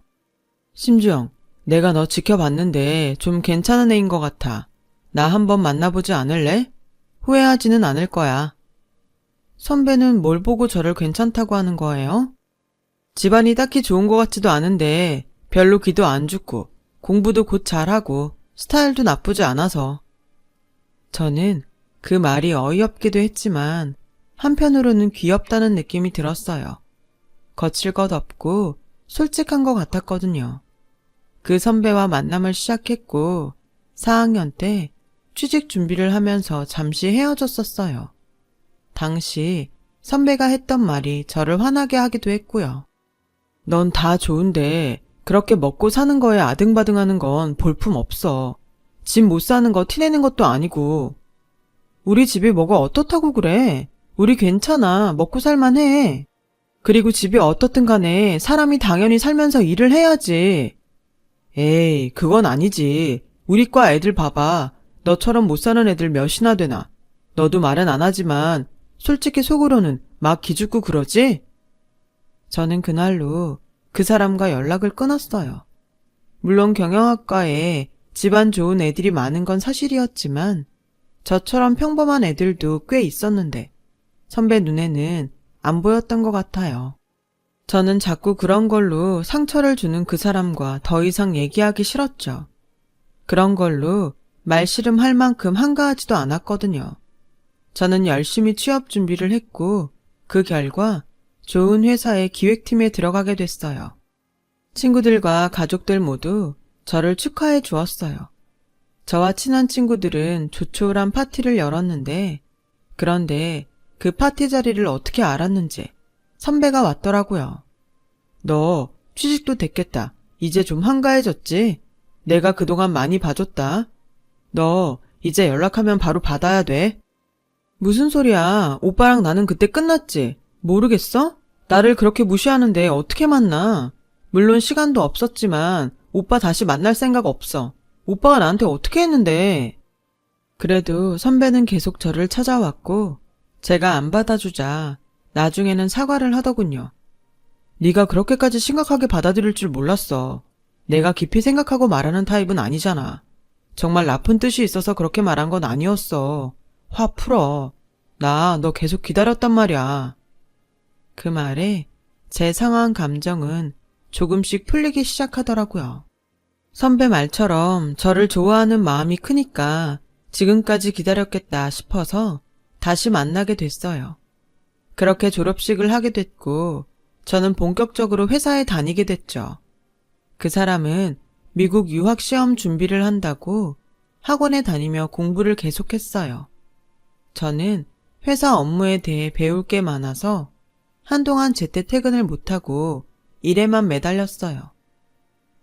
심주영, 내가 너 지켜봤는데 좀 괜찮은 애인 것 같아. 나 한번 만나보지 않을래? 후회하지는 않을 거야. 선배는 뭘 보고 저를 괜찮다고 하는 거예요? 집안이 딱히 좋은 것 같지도 않은데 별로 기도 안 죽고 공부도 곧 잘하고 스타일도 나쁘지 않아서. 저는 그 말이 어이없기도 했지만 한편으로는 귀엽다는 느낌이 들었어요. 거칠 것 없고 솔직한 것 같았거든요. 그 선배와 만남을 시작했고 4학년 때 취직 준비를 하면서 잠시 헤어졌었어요. 당시 선배가 했던 말이 저를 화나게 하기도 했고요. 넌 다 좋은데 그렇게 먹고 사는 거에 아등바등하는 건 볼품 없어. 집 못 사는 거 티내는 것도 아니고. 우리 집이 뭐가 어떻다고 그래. 우리 괜찮아. 먹고 살만해. 그리고 집이 어떻든 간에 사람이 당연히 살면서 일을 해야지. 에이, 그건 아니지. 우리 과 애들 봐봐. 너처럼 못 사는 애들 몇이나 되나. 너도 말은 안 하지만 솔직히 속으로는 막 기죽고 그러지? 저는 그날로 그 사람과 연락을 끊었어요. 물론 경영학과에 집안 좋은 애들이 많은 건 사실이었지만 저처럼 평범한 애들도 꽤 있었는데 선배 눈에는 안 보였던 것 같아요. 저는 자꾸 그런 걸로 상처를 주는 그 사람과 더 이상 얘기하기 싫었죠. 그런 걸로 말씨름할 만큼 한가하지도 않았거든요. 저는 열심히 취업 준비를 했고 그 결과 좋은 회사의 기획팀에 들어가게 됐어요. 친구들과 가족들 모두 저를 축하해 주었어요. 저와 친한 친구들은 조촐한 파티를 열었는데 그런데 그 파티 자리를 어떻게 알았는지 선배가 왔더라고요. 너 취직도 됐겠다. 이제 좀 한가해졌지? 내가 그동안 많이 봐줬다. 너 이제 연락하면 바로 받아야 돼. 무슨 소리야. 오빠랑 나는 그때 끝났지. 모르겠어? 나를 그렇게 무시하는데 어떻게 만나? 물론 시간도 없었지만 오빠 다시 만날 생각 없어. 오빠가 나한테 어떻게 했는데. 그래도 선배는 계속 저를 찾아왔고 제가 안 받아주자 나중에는 사과를 하더군요. 네가 그렇게까지 심각하게 받아들일 줄 몰랐어. 내가 깊이 생각하고 말하는 타입은 아니잖아. 정말 나쁜 뜻이 있어서 그렇게 말한 건 아니었어. 화 풀어. 나 너 계속 기다렸단 말이야. 그 말에 제 상한 감정은 조금씩 풀리기 시작하더라고요. 선배 말처럼 저를 좋아하는 마음이 크니까 지금까지 기다렸겠다 싶어서 다시 만나게 됐어요. 그렇게 졸업식을 하게 됐고 저는 본격적으로 회사에 다니게 됐죠. 그 사람은 미국 유학 시험 준비를 한다고 학원에 다니며 공부를 계속했어요. 저는 회사 업무에 대해 배울 게 많아서 한동안 제때 퇴근을 못하고 일에만 매달렸어요.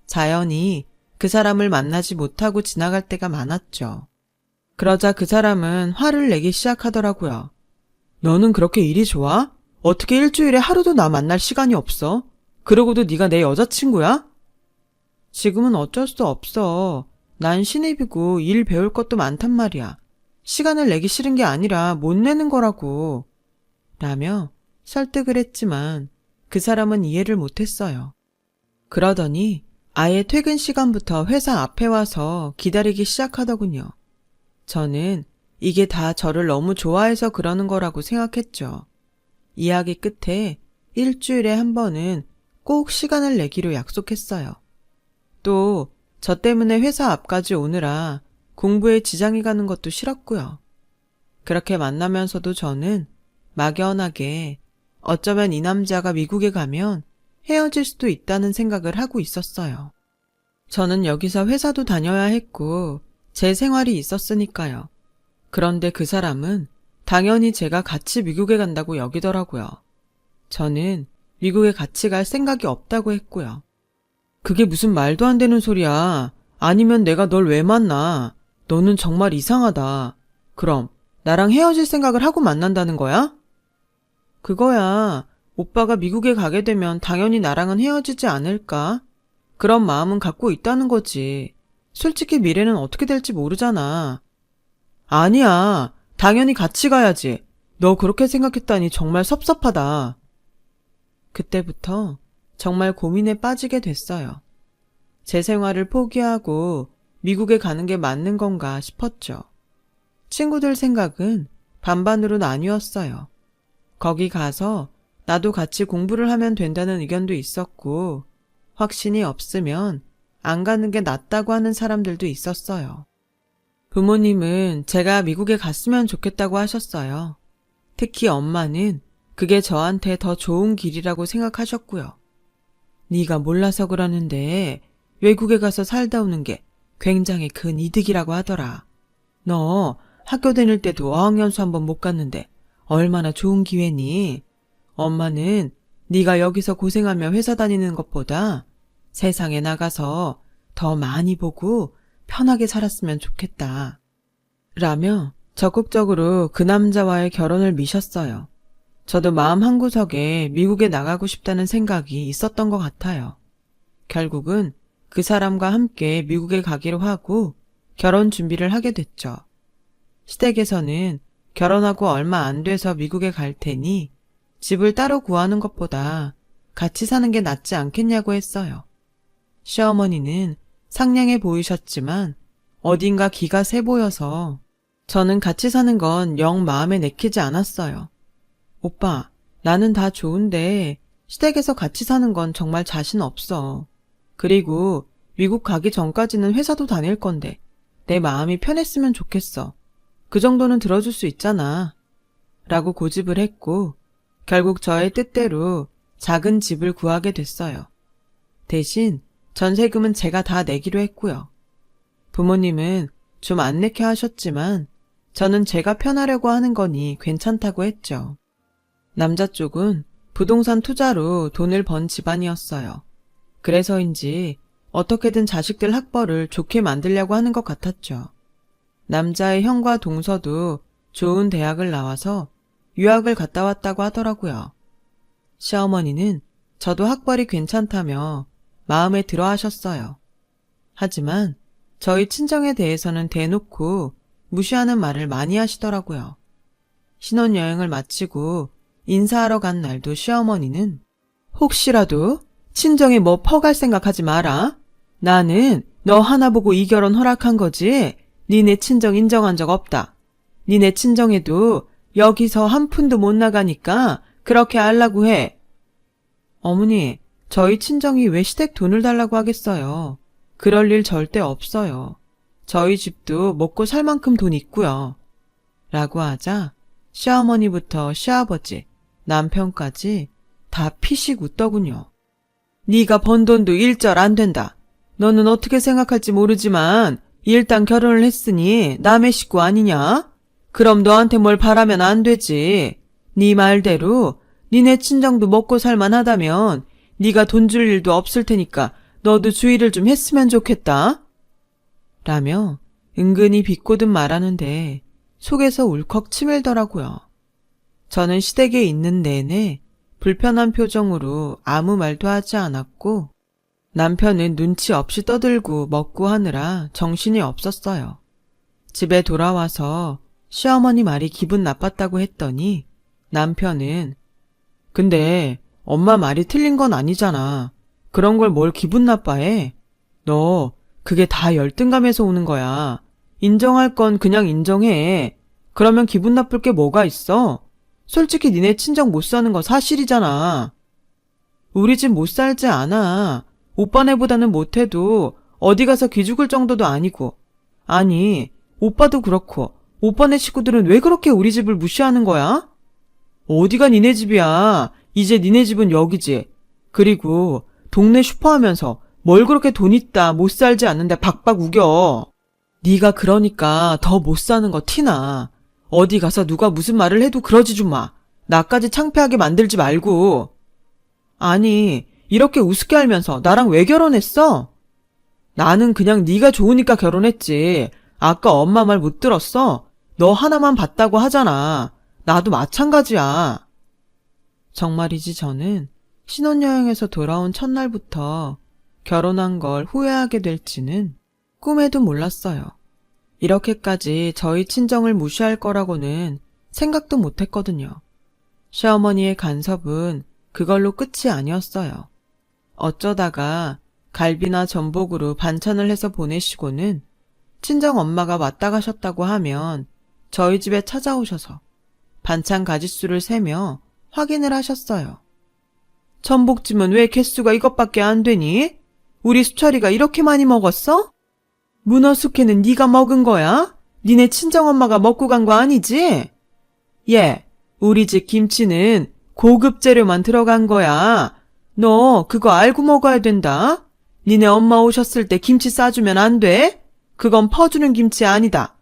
자연히 그 사람을 만나지 못하고 지나갈 때가 많았죠. 그러자 그 사람은 화를 내기 시작하더라고요. 너는 그렇게 일이 좋아? 어떻게 일주일에 하루도 나 만날 시간이 없어? 그러고도 네가 내 여자친구야? 지금은 어쩔 수 없어. 난 신입이고 일 배울 것도 많단 말이야. 시간을 내기 싫은 게 아니라 못 내는 거라고. 라며 설득을 했지만 그 사람은 이해를 못했어요. 그러더니 아예 퇴근 시간부터 회사 앞에 와서 기다리기 시작하더군요. 저는 이게 다 저를 너무 좋아해서 그러는 거라고 생각했죠. 이야기 끝에 일주일에 한 번은 꼭 시간을 내기로 약속했어요. 또 저 때문에 회사 앞까지 오느라 공부에 지장이 가는 것도 싫었고요. 그렇게 만나면서도 저는 막연하게 어쩌면 이 남자가 미국에 가면 헤어질 수도 있다는 생각을 하고 있었어요. 저는 여기서 회사도 다녀야 했고 제 생활이 있었으니까요. 그런데 그 사람은 당연히 제가 같이 미국에 간다고 여기더라고요. 저는 미국에 같이 갈 생각이 없다고 했고요. 그게 무슨 말도 안 되는 소리야. 아니면 내가 널 왜 만나? 너는 정말 이상하다. 그럼 나랑 헤어질 생각을 하고 만난다는 거야? 그거야. 오빠가 미국에 가게 되면 당연히 나랑은 헤어지지 않을까? 그런 마음은 갖고 있다는 거지. 솔직히 미래는 어떻게 될지 모르잖아. 아니야. 당연히 같이 가야지. 너 그렇게 생각했다니 정말 섭섭하다. 그때부터 정말 고민에 빠지게 됐어요. 제 생활을 포기하고 미국에 가는 게 맞는 건가 싶었죠. 친구들 생각은 반반으로 나뉘었어요. 거기 가서 나도 같이 공부를 하면 된다는 의견도 있었고 확신이 없으면 안 가는 게 낫다고 하는 사람들도 있었어요. 부모님은 제가 미국에 갔으면 좋겠다고 하셨어요. 특히 엄마는 그게 저한테 더 좋은 길이라고 생각하셨고요. 네가 몰라서 그러는데 외국에 가서 살다 오는 게 굉장히 큰 이득이라고 하더라. 너 학교 다닐 때도 어학연수 한번 못 갔는데 얼마나 좋은 기회니? 엄마는 네가 여기서 고생하며 회사 다니는 것보다 세상에 나가서 더 많이 보고 편하게 살았으면 좋겠다. 라며 적극적으로 그 남자와의 결혼을 미셨어요. 저도 마음 한구석에 미국에 나가고 싶다는 생각이 있었던 것 같아요. 결국은 그 사람과 함께 미국에 가기로 하고 결혼 준비를 하게 됐죠. 시댁에서는 결혼하고 얼마 안 돼서 미국에 갈 테니 집을 따로 구하는 것보다 같이 사는 게 낫지 않겠냐고 했어요. 시어머니는 상냥해 보이셨지만 어딘가 기가 세 보여서 저는 같이 사는 건 영 마음에 내키지 않았어요. 오빠, 나는 다 좋은데 시댁에서 같이 사는 건 정말 자신 없어. 그리고 미국 가기 전까지는 회사도 다닐 건데 내 마음이 편했으면 좋겠어. 그 정도는 들어줄 수 있잖아. 라고 고집을 했고 결국 저의 뜻대로 작은 집을 구하게 됐어요. 대신 전세금은 제가 다 내기로 했고요. 부모님은 좀 안 내게 하셨지만 저는 제가 편하려고 하는 거니 괜찮다고 했죠. 남자 쪽은 부동산 투자로 돈을 번 집안이었어요. 그래서인지 어떻게든 자식들 학벌을 좋게 만들려고 하는 것 같았죠. 남자의 형과 동서도 좋은 대학을 나와서 유학을 갔다 왔다고 하더라고요. 시어머니는 저도 학벌이 괜찮다며 마음에 들어 하셨어요. 하지만 저희 친정에 대해서는 대놓고 무시하는 말을 많이 하시더라고요. 신혼여행을 마치고 인사하러 간 날도 시어머니는 혹시라도 친정에 뭐 퍼갈 생각하지 마라. 나는 너 하나 보고 이 결혼 허락한 거지. 니네 친정 인정한 적 없다. 니네 친정에도 여기서 한 푼도 못 나가니까 그렇게 하려고 해. 어머니, 저희 친정이 왜 시댁 돈을 달라고 하겠어요. 그럴 일 절대 없어요. 저희 집도 먹고 살 만큼 돈 있고요. 라고 하자 시어머니부터 시아버지, 남편까지 다 피식 웃더군요. 네가 번 돈도 일절 안 된다. 너는 어떻게 생각할지 모르지만 일단 결혼을 했으니 남의 식구 아니냐? 그럼 너한테 뭘 바라면 안 되지. 네 말대로 니네 친정도 먹고 살만하다면 네가 돈 줄 일도 없을 테니까 너도 주의를 좀 했으면 좋겠다. 라며 은근히 비꼬듯 말하는데 속에서 울컥 치밀더라고요. 저는 시댁에 있는 내내 불편한 표정으로 아무 말도 하지 않았고 남편은 눈치 없이 떠들고 먹고 하느라 정신이 없었어요. 집에 돌아와서 시어머니 말이 기분 나빴다고 했더니 남편은 근데 엄마 말이 틀린 건 아니잖아. 그런 걸 뭘 기분 나빠해? 너 그게 다 열등감에서 오는 거야. 인정할 건 그냥 인정해. 그러면 기분 나쁠 게 뭐가 있어? 솔직히 니네 친정 못 사는 거 사실이잖아. 우리 집 못 살지 않아. 오빠네보다는 못해도 어디 가서 기죽을 정도도 아니고. 아니, 오빠도 그렇고 오빠네 식구들은 왜 그렇게 우리 집을 무시하는 거야? 어디가 니네 집이야. 이제 니네 집은 여기지. 그리고 동네 슈퍼 하면서 뭘 그렇게 돈 있다 못 살지 않는데 박박 우겨. 네가 그러니까 더 못 사는 거 티나. 어디 가서 누가 무슨 말을 해도 그러지 좀 마. 나까지 창피하게 만들지 말고. 아니, 이렇게 우습게 알면서 나랑 왜 결혼했어? 나는 그냥 네가 좋으니까 결혼했지. 아까 엄마 말 못 들었어? 너 하나만 봤다고 하잖아. 나도 마찬가지야. 정말이지 저는 신혼여행에서 돌아온 첫날부터 결혼한 걸 후회하게 될지는 꿈에도 몰랐어요. 이렇게까지 저희 친정을 무시할 거라고는 생각도 못했거든요. 시어머니의 간섭은 그걸로 끝이 아니었어요. 어쩌다가 갈비나 전복으로 반찬을 해서 보내시고는 친정 엄마가 왔다 가셨다고 하면 저희 집에 찾아오셔서 반찬 가짓수를 세며 확인을 하셨어요. 전복찜은 왜 개수가 이것밖에 안 되니? 우리 수철이가 이렇게 많이 먹었어? 문어 숙회는 네가 먹은 거야? 니네 친정엄마가 먹고 간 거 아니지? 예, 우리 집 김치는 고급 재료만 들어간 거야. 너 그거 알고 먹어야 된다. 니네 엄마 오셨을 때 김치 싸주면 안 돼? 그건 퍼주는 김치 아니다.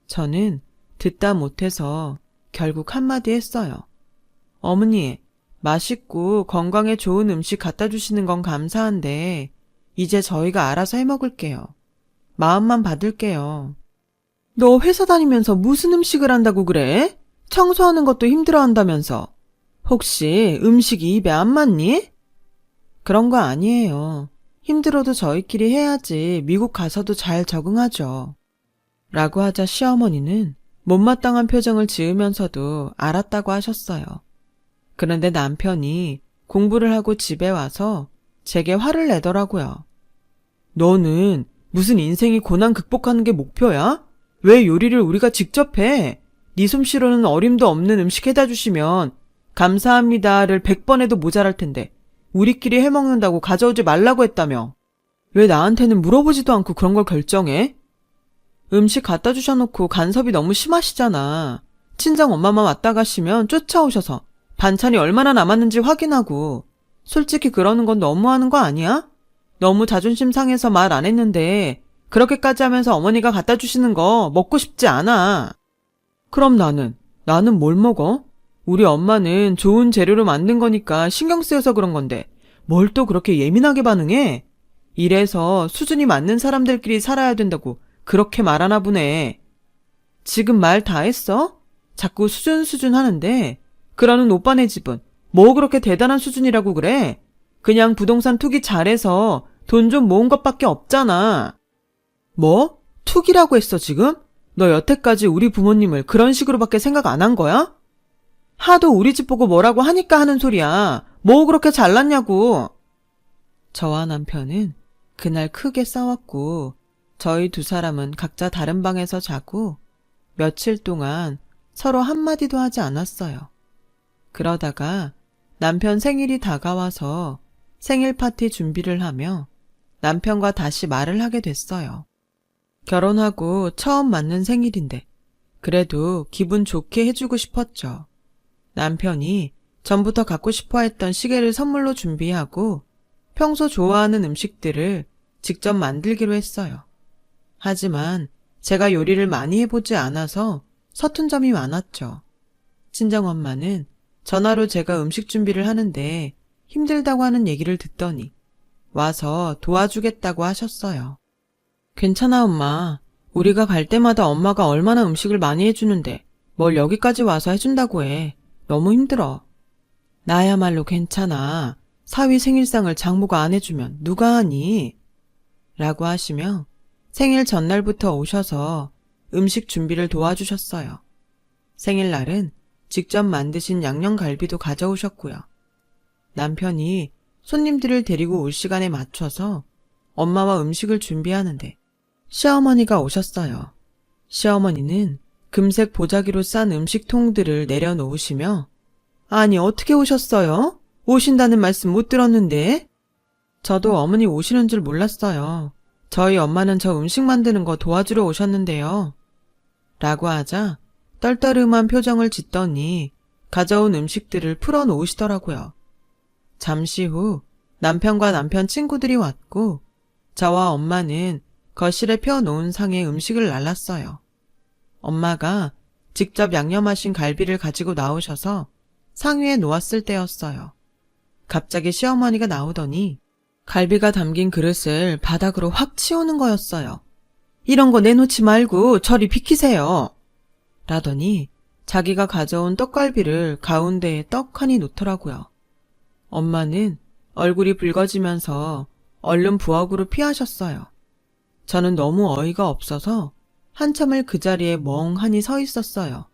저는 듣다 못해서 결국 한마디 했어요. 어머니, 맛있고 건강에 좋은 음식 갖다 주시는 건 감사한데 이제 저희가 알아서 해 먹을게요. 마음만 받을게요. 너 회사 다니면서 무슨 음식을 한다고 그래? 청소하는 것도 힘들어 한다면서. 혹시 음식이 입에 안 맞니? 그런 거 아니에요. 힘들어도 저희끼리 해야지 미국 가서도 잘 적응하죠. 라고 하자 시어머니는 못마땅한 표정을 지으면서도 알았다고 하셨어요. 그런데 남편이 공부를 하고 집에 와서 제게 화를 내더라고요. 너는 무슨 인생이 고난 극복하는 게 목표야? 왜 요리를 우리가 직접 해? 네 솜씨로는 어림도 없는 음식 해다 주시면 감사합니다를 100번 해도 모자랄 텐데 우리끼리 해먹는다고 가져오지 말라고 했다며. 왜 나한테는 물어보지도 않고 그런 걸 결정해? 음식 갖다 주셔놓고 간섭이 너무 심하시잖아. 친정 엄마만 왔다 가시면 쫓아오셔서 반찬이 얼마나 남았는지 확인하고. 솔직히 그러는 건 너무하는 거 아니야? 너무 자존심 상해서 말 안 했는데 그렇게까지 하면서 어머니가 갖다 주시는 거 먹고 싶지 않아. 그럼 나는 뭘 먹어? 우리 엄마는 좋은 재료로 만든 거니까 신경 쓰여서 그런 건데 뭘 또 그렇게 예민하게 반응해? 이래서 수준이 맞는 사람들끼리 살아야 된다고 그렇게 말하나 보네. 지금 말 다 했어? 자꾸 수준 하는데 그러는 오빠네 집은 뭐 그렇게 대단한 수준이라고 그래? 그냥 부동산 투기 잘해서 돈 좀 모은 것밖에 없잖아. 뭐? 투기라고 했어 지금? 너 여태까지 우리 부모님을 그런 식으로밖에 생각 안 한 거야? 하도 우리 집 보고 뭐라고 하니까 하는 소리야. 뭐 그렇게 잘났냐고. 저와 남편은 그날 크게 싸웠고 저희 두 사람은 각자 다른 방에서 자고 며칠 동안 서로 한마디도 하지 않았어요. 그러다가 남편 생일이 다가와서 생일 파티 준비를 하며 남편과 다시 말을 하게 됐어요. 결혼하고 처음 맞는 생일인데 그래도 기분 좋게 해주고 싶었죠. 남편이 전부터 갖고 싶어 했던 시계를 선물로 준비하고 평소 좋아하는 음식들을 직접 만들기로 했어요. 하지만 제가 요리를 많이 해보지 않아서 서툰 점이 많았죠. 친정엄마는 전화로 제가 음식 준비를 하는데 힘들다고 하는 얘기를 듣더니 와서 도와주겠다고 하셨어요. 괜찮아 엄마. 우리가 갈 때마다 엄마가 얼마나 음식을 많이 해주는데 뭘 여기까지 와서 해준다고 해. 너무 힘들어. 나야말로 괜찮아. 사위 생일상을 장모가 안 해주면 누가 하니? 라고 하시며 생일 전날부터 오셔서 음식 준비를 도와주셨어요. 생일날은 직접 만드신 양념갈비도 가져오셨고요. 남편이 손님들을 데리고 올 시간에 맞춰서 엄마와 음식을 준비하는데 시어머니가 오셨어요. 시어머니는 금색 보자기로 싼 음식통들을 내려놓으시며 아니 어떻게 오셨어요? 오신다는 말씀 못 들었는데? 저도 어머니 오시는 줄 몰랐어요. 저희 엄마는 저 음식 만드는 거 도와주러 오셨는데요. 라고 하자 떨떠름한 표정을 짓더니 가져온 음식들을 풀어놓으시더라고요. 잠시 후 남편과 남편 친구들이 왔고 저와 엄마는 거실에 펴놓은 상에 음식을 날랐어요. 엄마가 직접 양념하신 갈비를 가지고 나오셔서 상 위에 놓았을 때였어요. 갑자기 시어머니가 나오더니 갈비가 담긴 그릇을 바닥으로 확 치우는 거였어요. 이런 거 내놓지 말고 저리 비키세요. 라더니 자기가 가져온 떡갈비를 가운데에 떡하니 놓더라고요. 엄마는 얼굴이 붉어지면서 얼른 부엌으로 피하셨어요. 저는 너무 어이가 없어서 한참을 그 자리에 멍하니 서 있었어요.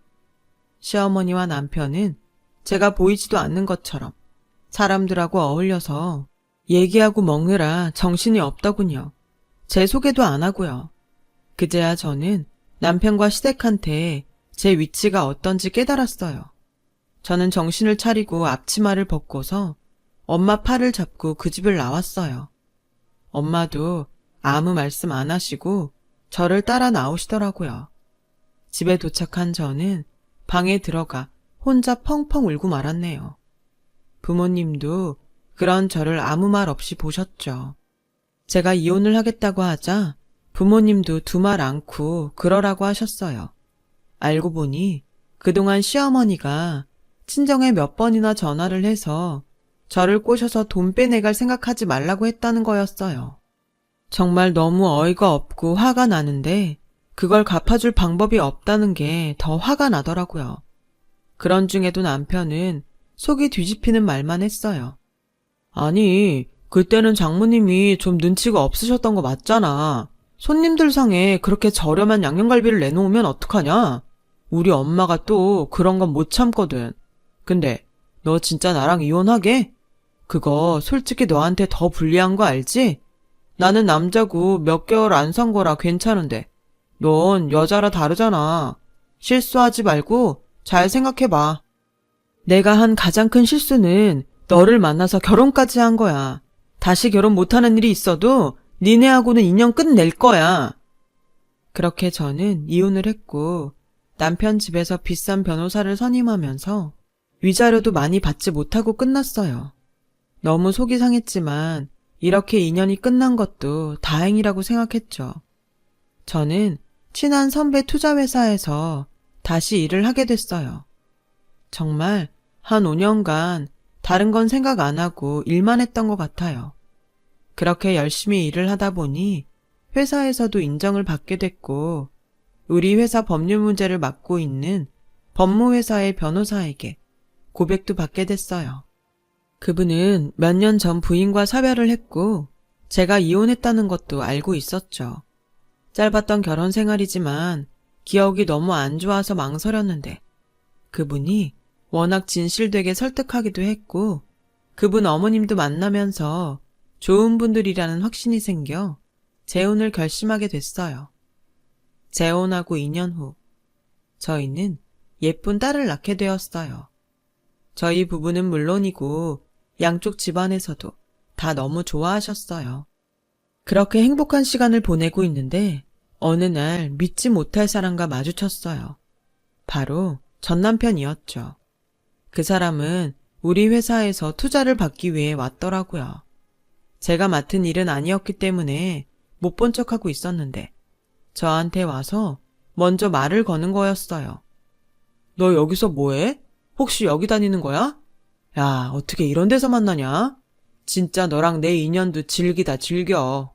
시어머니와 남편은 제가 보이지도 않는 것처럼 사람들하고 어울려서 얘기하고 먹느라 정신이 없더군요. 제 소개도 안 하고요. 그제야 저는 남편과 시댁한테 제 위치가 어떤지 깨달았어요. 저는 정신을 차리고 앞치마를 벗고서 엄마 팔을 잡고 그 집을 나왔어요. 엄마도 아무 말씀 안 하시고 저를 따라 나오시더라고요. 집에 도착한 저는 방에 들어가 혼자 펑펑 울고 말았네요. 부모님도 그런 저를 아무 말 없이 보셨죠. 제가 이혼을 하겠다고 하자 부모님도 두 말 않고 그러라고 하셨어요. 알고 보니 그동안 시어머니가 친정에 몇 번이나 전화를 해서 저를 꼬셔서 돈 빼내갈 생각하지 말라고 했다는 거였어요. 정말 너무 어이가 없고 화가 나는데 그걸 갚아줄 방법이 없다는 게 더 화가 나더라고요. 그런 중에도 남편은 속이 뒤집히는 말만 했어요. 아니, 그때는 장모님이 좀 눈치가 없으셨던 거 맞잖아. 손님들 상에 그렇게 저렴한 양념갈비를 내놓으면 어떡하냐? 우리 엄마가 또 그런 건 못 참거든. 근데 너 진짜 나랑 이혼하게? 그거 솔직히 너한테 더 불리한 거 알지? 나는 남자고 몇 개월 안 산 거라 괜찮은데 넌 여자라 다르잖아. 실수하지 말고 잘 생각해봐. 내가 한 가장 큰 실수는 너를 만나서 결혼까지 한 거야. 다시 결혼 못하는 일이 있어도 니네하고는 인연 끝낼 거야. 그렇게 저는 이혼을 했고 남편 집에서 비싼 변호사를 선임하면서 위자료도 많이 받지 못하고 끝났어요. 너무 속이 상했지만 이렇게 인연이 끝난 것도 다행이라고 생각했죠. 저는 친한 선배 투자회사에서 다시 일을 하게 됐어요. 정말 한 5년간 다른 건 생각 안 하고 일만 했던 것 같아요. 그렇게 열심히 일을 하다 보니 회사에서도 인정을 받게 됐고 우리 회사 법률 문제를 맡고 있는 법무회사의 변호사에게 고백도 받게 됐어요. 그분은 몇 년 전 부인과 사별을 했고 제가 이혼했다는 것도 알고 있었죠. 짧았던 결혼 생활이지만 기억이 너무 안 좋아서 망설였는데 그분이 워낙 진실되게 설득하기도 했고 그분 어머님도 만나면서 좋은 분들이라는 확신이 생겨 재혼을 결심하게 됐어요. 재혼하고 2년 후 저희는 예쁜 딸을 낳게 되었어요. 저희 부부는 물론이고 양쪽 집안에서도 다 너무 좋아하셨어요. 그렇게 행복한 시간을 보내고 있는데 어느 날 믿지 못할 사람과 마주쳤어요. 바로 전 남편이었죠. 그 사람은 우리 회사에서 투자를 받기 위해 왔더라고요. 제가 맡은 일은 아니었기 때문에 못 본 척하고 있었는데 저한테 와서 먼저 말을 거는 거였어요. 너 여기서 뭐해? 혹시 여기 다니는 거야? 야, 어떻게 이런 데서 만나냐? 진짜 너랑 내 인연도 질기다 즐겨.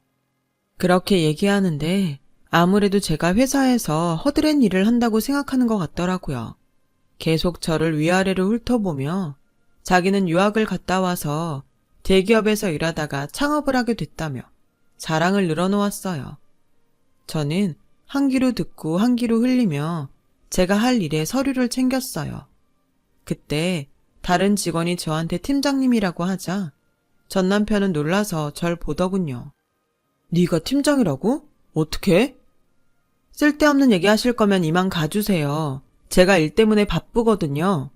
그렇게 얘기하는데 아무래도 제가 회사에서 허드렛 일을 한다고 생각하는 것 같더라고요. 계속 저를 위아래로 훑어보며 자기는 유학을 갔다 와서 대기업에서 일하다가 창업을 하게 됐다며 자랑을 늘어놓았어요. 저는 한 귀로 듣고 한 귀로 흘리며 제가 할 일에 서류를 챙겼어요. 그때 다른 직원이 저한테 팀장님이라고 하자 전 남편은 놀라서 절 보더군요. 네가 팀장이라고? 어떻게? 쓸데없는 얘기 하실 거면 이만 가주세요. 제가 일 때문에 바쁘거든요.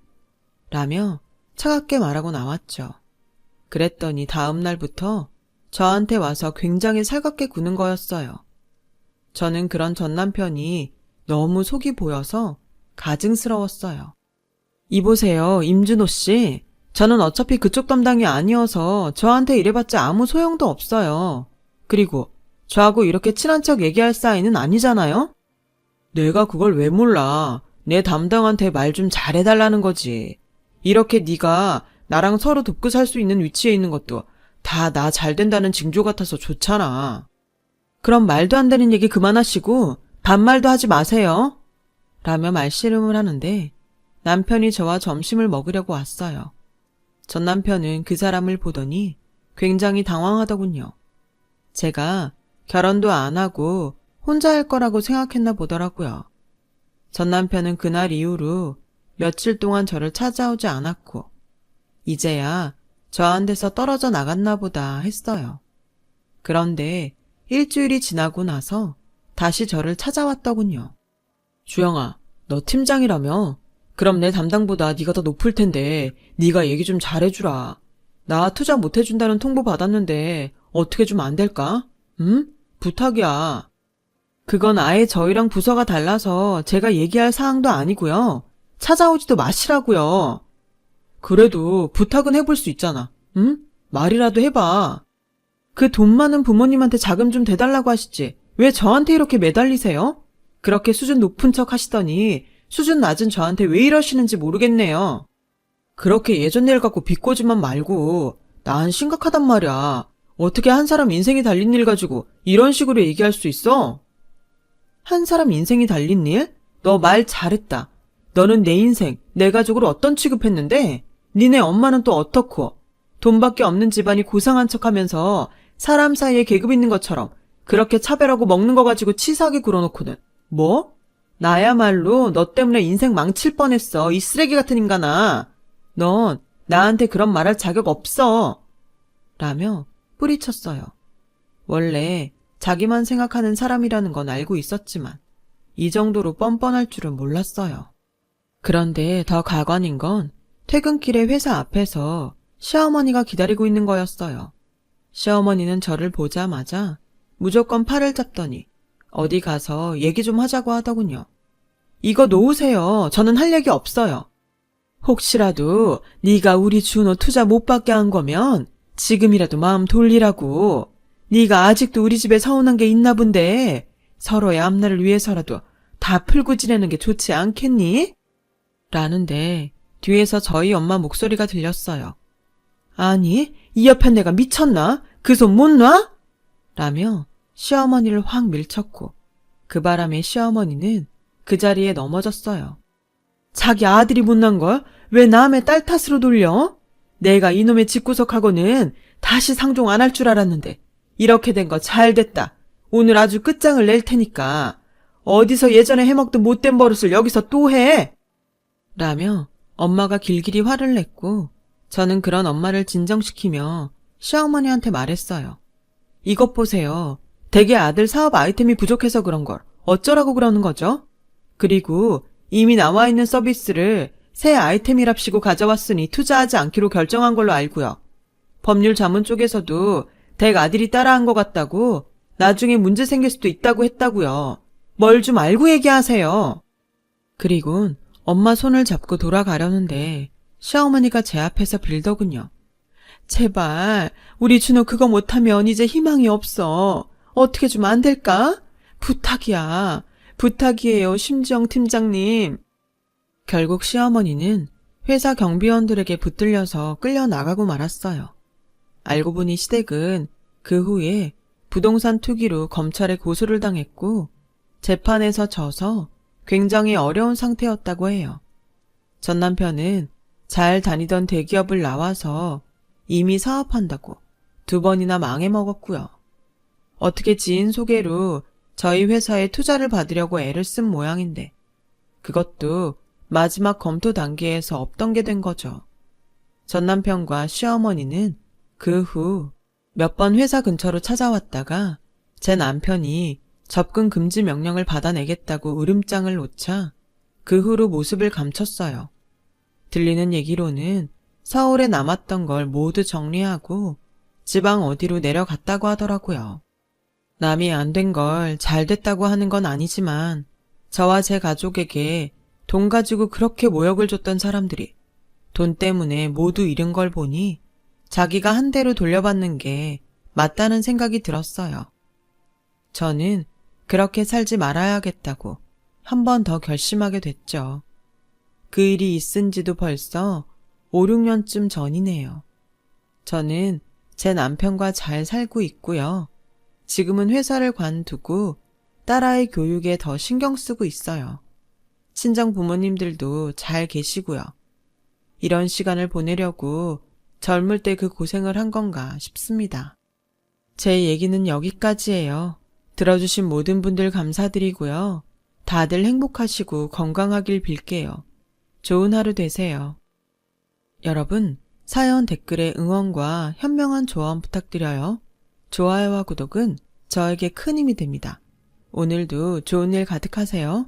라며 차갑게 말하고 나왔죠. 그랬더니 다음 날부터 저한테 와서 굉장히 살갑게 구는 거였어요. 저는 그런 전 남편이 너무 속이 보여서 가증스러웠어요. 이보세요, 임준호 씨. 저는 어차피 그쪽 담당이 아니어서 저한테 이래봤자 아무 소용도 없어요. 그리고 저하고 이렇게 친한 척 얘기할 사이는 아니잖아요? 내가 그걸 왜 몰라. 내 담당한테 말 좀 잘해달라는 거지. 이렇게 네가 나랑 서로 돕고 살 수 있는 위치에 있는 것도 다 나 잘 된다는 징조 같아서 좋잖아. 그럼 말도 안 되는 얘기 그만하시고 반말도 하지 마세요. 라며 말씨름을 하는데 남편이 저와 점심을 먹으려고 왔어요. 전 남편은 그 사람을 보더니 굉장히 당황하더군요. 제가 결혼도 안 하고 혼자 할 거라고 생각했나 보더라고요. 전 남편은 그날 이후로 며칠 동안 저를 찾아오지 않았고 이제야 저한테서 떨어져 나갔나 보다 했어요. 그런데 일주일이 지나고 나서 다시 저를 찾아왔더군요. 주영아, 너 팀장이라며? 그럼 내 담당보다 네가 더 높을 텐데 네가 얘기 좀 잘해주라. 나 투자 못 해준다는 통보 받았는데 어떻게 좀 안 될까? 응? 부탁이야. 그건 아예 저희랑 부서가 달라서 제가 얘기할 사항도 아니고요. 찾아오지도 마시라고요. 그래도 부탁은 해볼 수 있잖아. 응? 말이라도 해봐. 그 돈 많은 부모님한테 자금 좀 대달라고 하시지. 왜 저한테 이렇게 매달리세요? 그렇게 수준 높은 척 하시더니 수준 낮은 저한테 왜 이러시는지 모르겠네요. 그렇게 예전 일 갖고 비꼬지만 말고 난 심각하단 말이야. 어떻게 한 사람 인생이 달린 일 가지고 이런 식으로 얘기할 수 있어? 한 사람 인생이 달린 일? 너 말 잘했다. 너는 내 인생, 내 가족을 어떤 취급했는데 니네 엄마는 또 어떻고 돈밖에 없는 집안이 고상한 척하면서 사람 사이에 계급 있는 것처럼 그렇게 차별하고 먹는 거 가지고 치사하게 굴어놓고는 뭐? 나야말로 너 때문에 인생 망칠 뻔했어. 이 쓰레기 같은 인간아. 넌 나한테 그런 말할 자격 없어. 라며 뿌리쳤어요. 원래 자기만 생각하는 사람이라는 건 알고 있었지만 이 정도로 뻔뻔할 줄은 몰랐어요. 그런데 더 가관인 건 퇴근길에 회사 앞에서 시어머니가 기다리고 있는 거였어요. 시어머니는 저를 보자마자 무조건 팔을 잡더니 어디 가서 얘기 좀 하자고 하더군요. 이거 놓으세요. 저는 할 얘기 없어요. 혹시라도 네가 우리 준호 투자 못 받게 한 거면 지금이라도 마음 돌리라고. 네가 아직도 우리 집에 서운한 게 있나 본데 서로의 앞날을 위해서라도 다 풀고 지내는 게 좋지 않겠니? 라는데 뒤에서 저희 엄마 목소리가 들렸어요. 아니, 이 옆에 내가 미쳤나? 그 손 못 놔? 라며 시어머니를 확 밀쳤고 그 바람에 시어머니는 그 자리에 넘어졌어요. 자기 아들이 못난 걸 왜 남의 딸 탓으로 돌려? 내가 이놈의 집구석하고는 다시 상종 안 할 줄 알았는데 이렇게 된 거 잘 됐다. 오늘 아주 끝장을 낼 테니까 어디서 예전에 해먹던 못된 버릇을 여기서 또 해? 라며 엄마가 길길이 화를 냈고 저는 그런 엄마를 진정시키며 시어머니한테 말했어요. 이것 보세요. 댁의 아들 사업 아이템이 부족해서 그런 걸 어쩌라고 그러는 거죠? 그리고 이미 나와 있는 서비스를 새 아이템이랍시고 가져왔으니 투자하지 않기로 결정한 걸로 알고요. 법률 자문 쪽에서도 댁 아들이 따라한 것 같다고 나중에 문제 생길 수도 있다고 했다고요. 뭘 좀 알고 얘기하세요. 그리곤 엄마 손을 잡고 돌아가려는데 시어머니가 제 앞에서 빌더군요. 제발 우리 준호 그거 못하면 이제 희망이 없어. 어떻게 좀 안 될까? 부탁이야. 부탁이에요, 심지영 팀장님. 결국 시어머니는 회사 경비원들에게 붙들려서 끌려 나가고 말았어요. 알고 보니 시댁은 그 후에 부동산 투기로 검찰에 고소를 당했고 재판에서 져서 굉장히 어려운 상태였다고 해요. 전 남편은 잘 다니던 대기업을 나와서 이미 사업한다고 2번이나 망해먹었고요. 어떻게 지인 소개로 저희 회사에 투자를 받으려고 애를 쓴 모양인데 그것도 마지막 검토 단계에서 없던 게 된 거죠. 전 남편과 시어머니는 그 후 몇 번 회사 근처로 찾아왔다가 제 남편이 접근 금지 명령을 받아내겠다고 으름장을 놓자 그 후로 모습을 감췄어요. 들리는 얘기로는 서울에 남았던 걸 모두 정리하고 지방 어디로 내려갔다고 하더라고요. 남이 안 된 걸 잘 됐다고 하는 건 아니지만 저와 제 가족에게 돈 가지고 그렇게 모욕을 줬던 사람들이 돈 때문에 모두 잃은 걸 보니 자기가 한 대로 돌려받는 게 맞다는 생각이 들었어요. 저는 그렇게 살지 말아야겠다고 한 번 더 결심하게 됐죠. 그 일이 있은 지도 벌써 5, 6년쯤 전이네요. 저는 제 남편과 잘 살고 있고요. 지금은 회사를 관두고 딸아이 교육에 더 신경 쓰고 있어요. 친정 부모님들도 잘 계시고요. 이런 시간을 보내려고 젊을 때 그 고생을 한 건가 싶습니다. 제 얘기는 여기까지예요. 들어주신 모든 분들 감사드리고요. 다들 행복하시고 건강하길 빌게요. 좋은 하루 되세요. 여러분, 사연 댓글에 응원과 현명한 조언 부탁드려요. 좋아요와 구독은 저에게 큰 힘이 됩니다. 오늘도 좋은 일 가득하세요.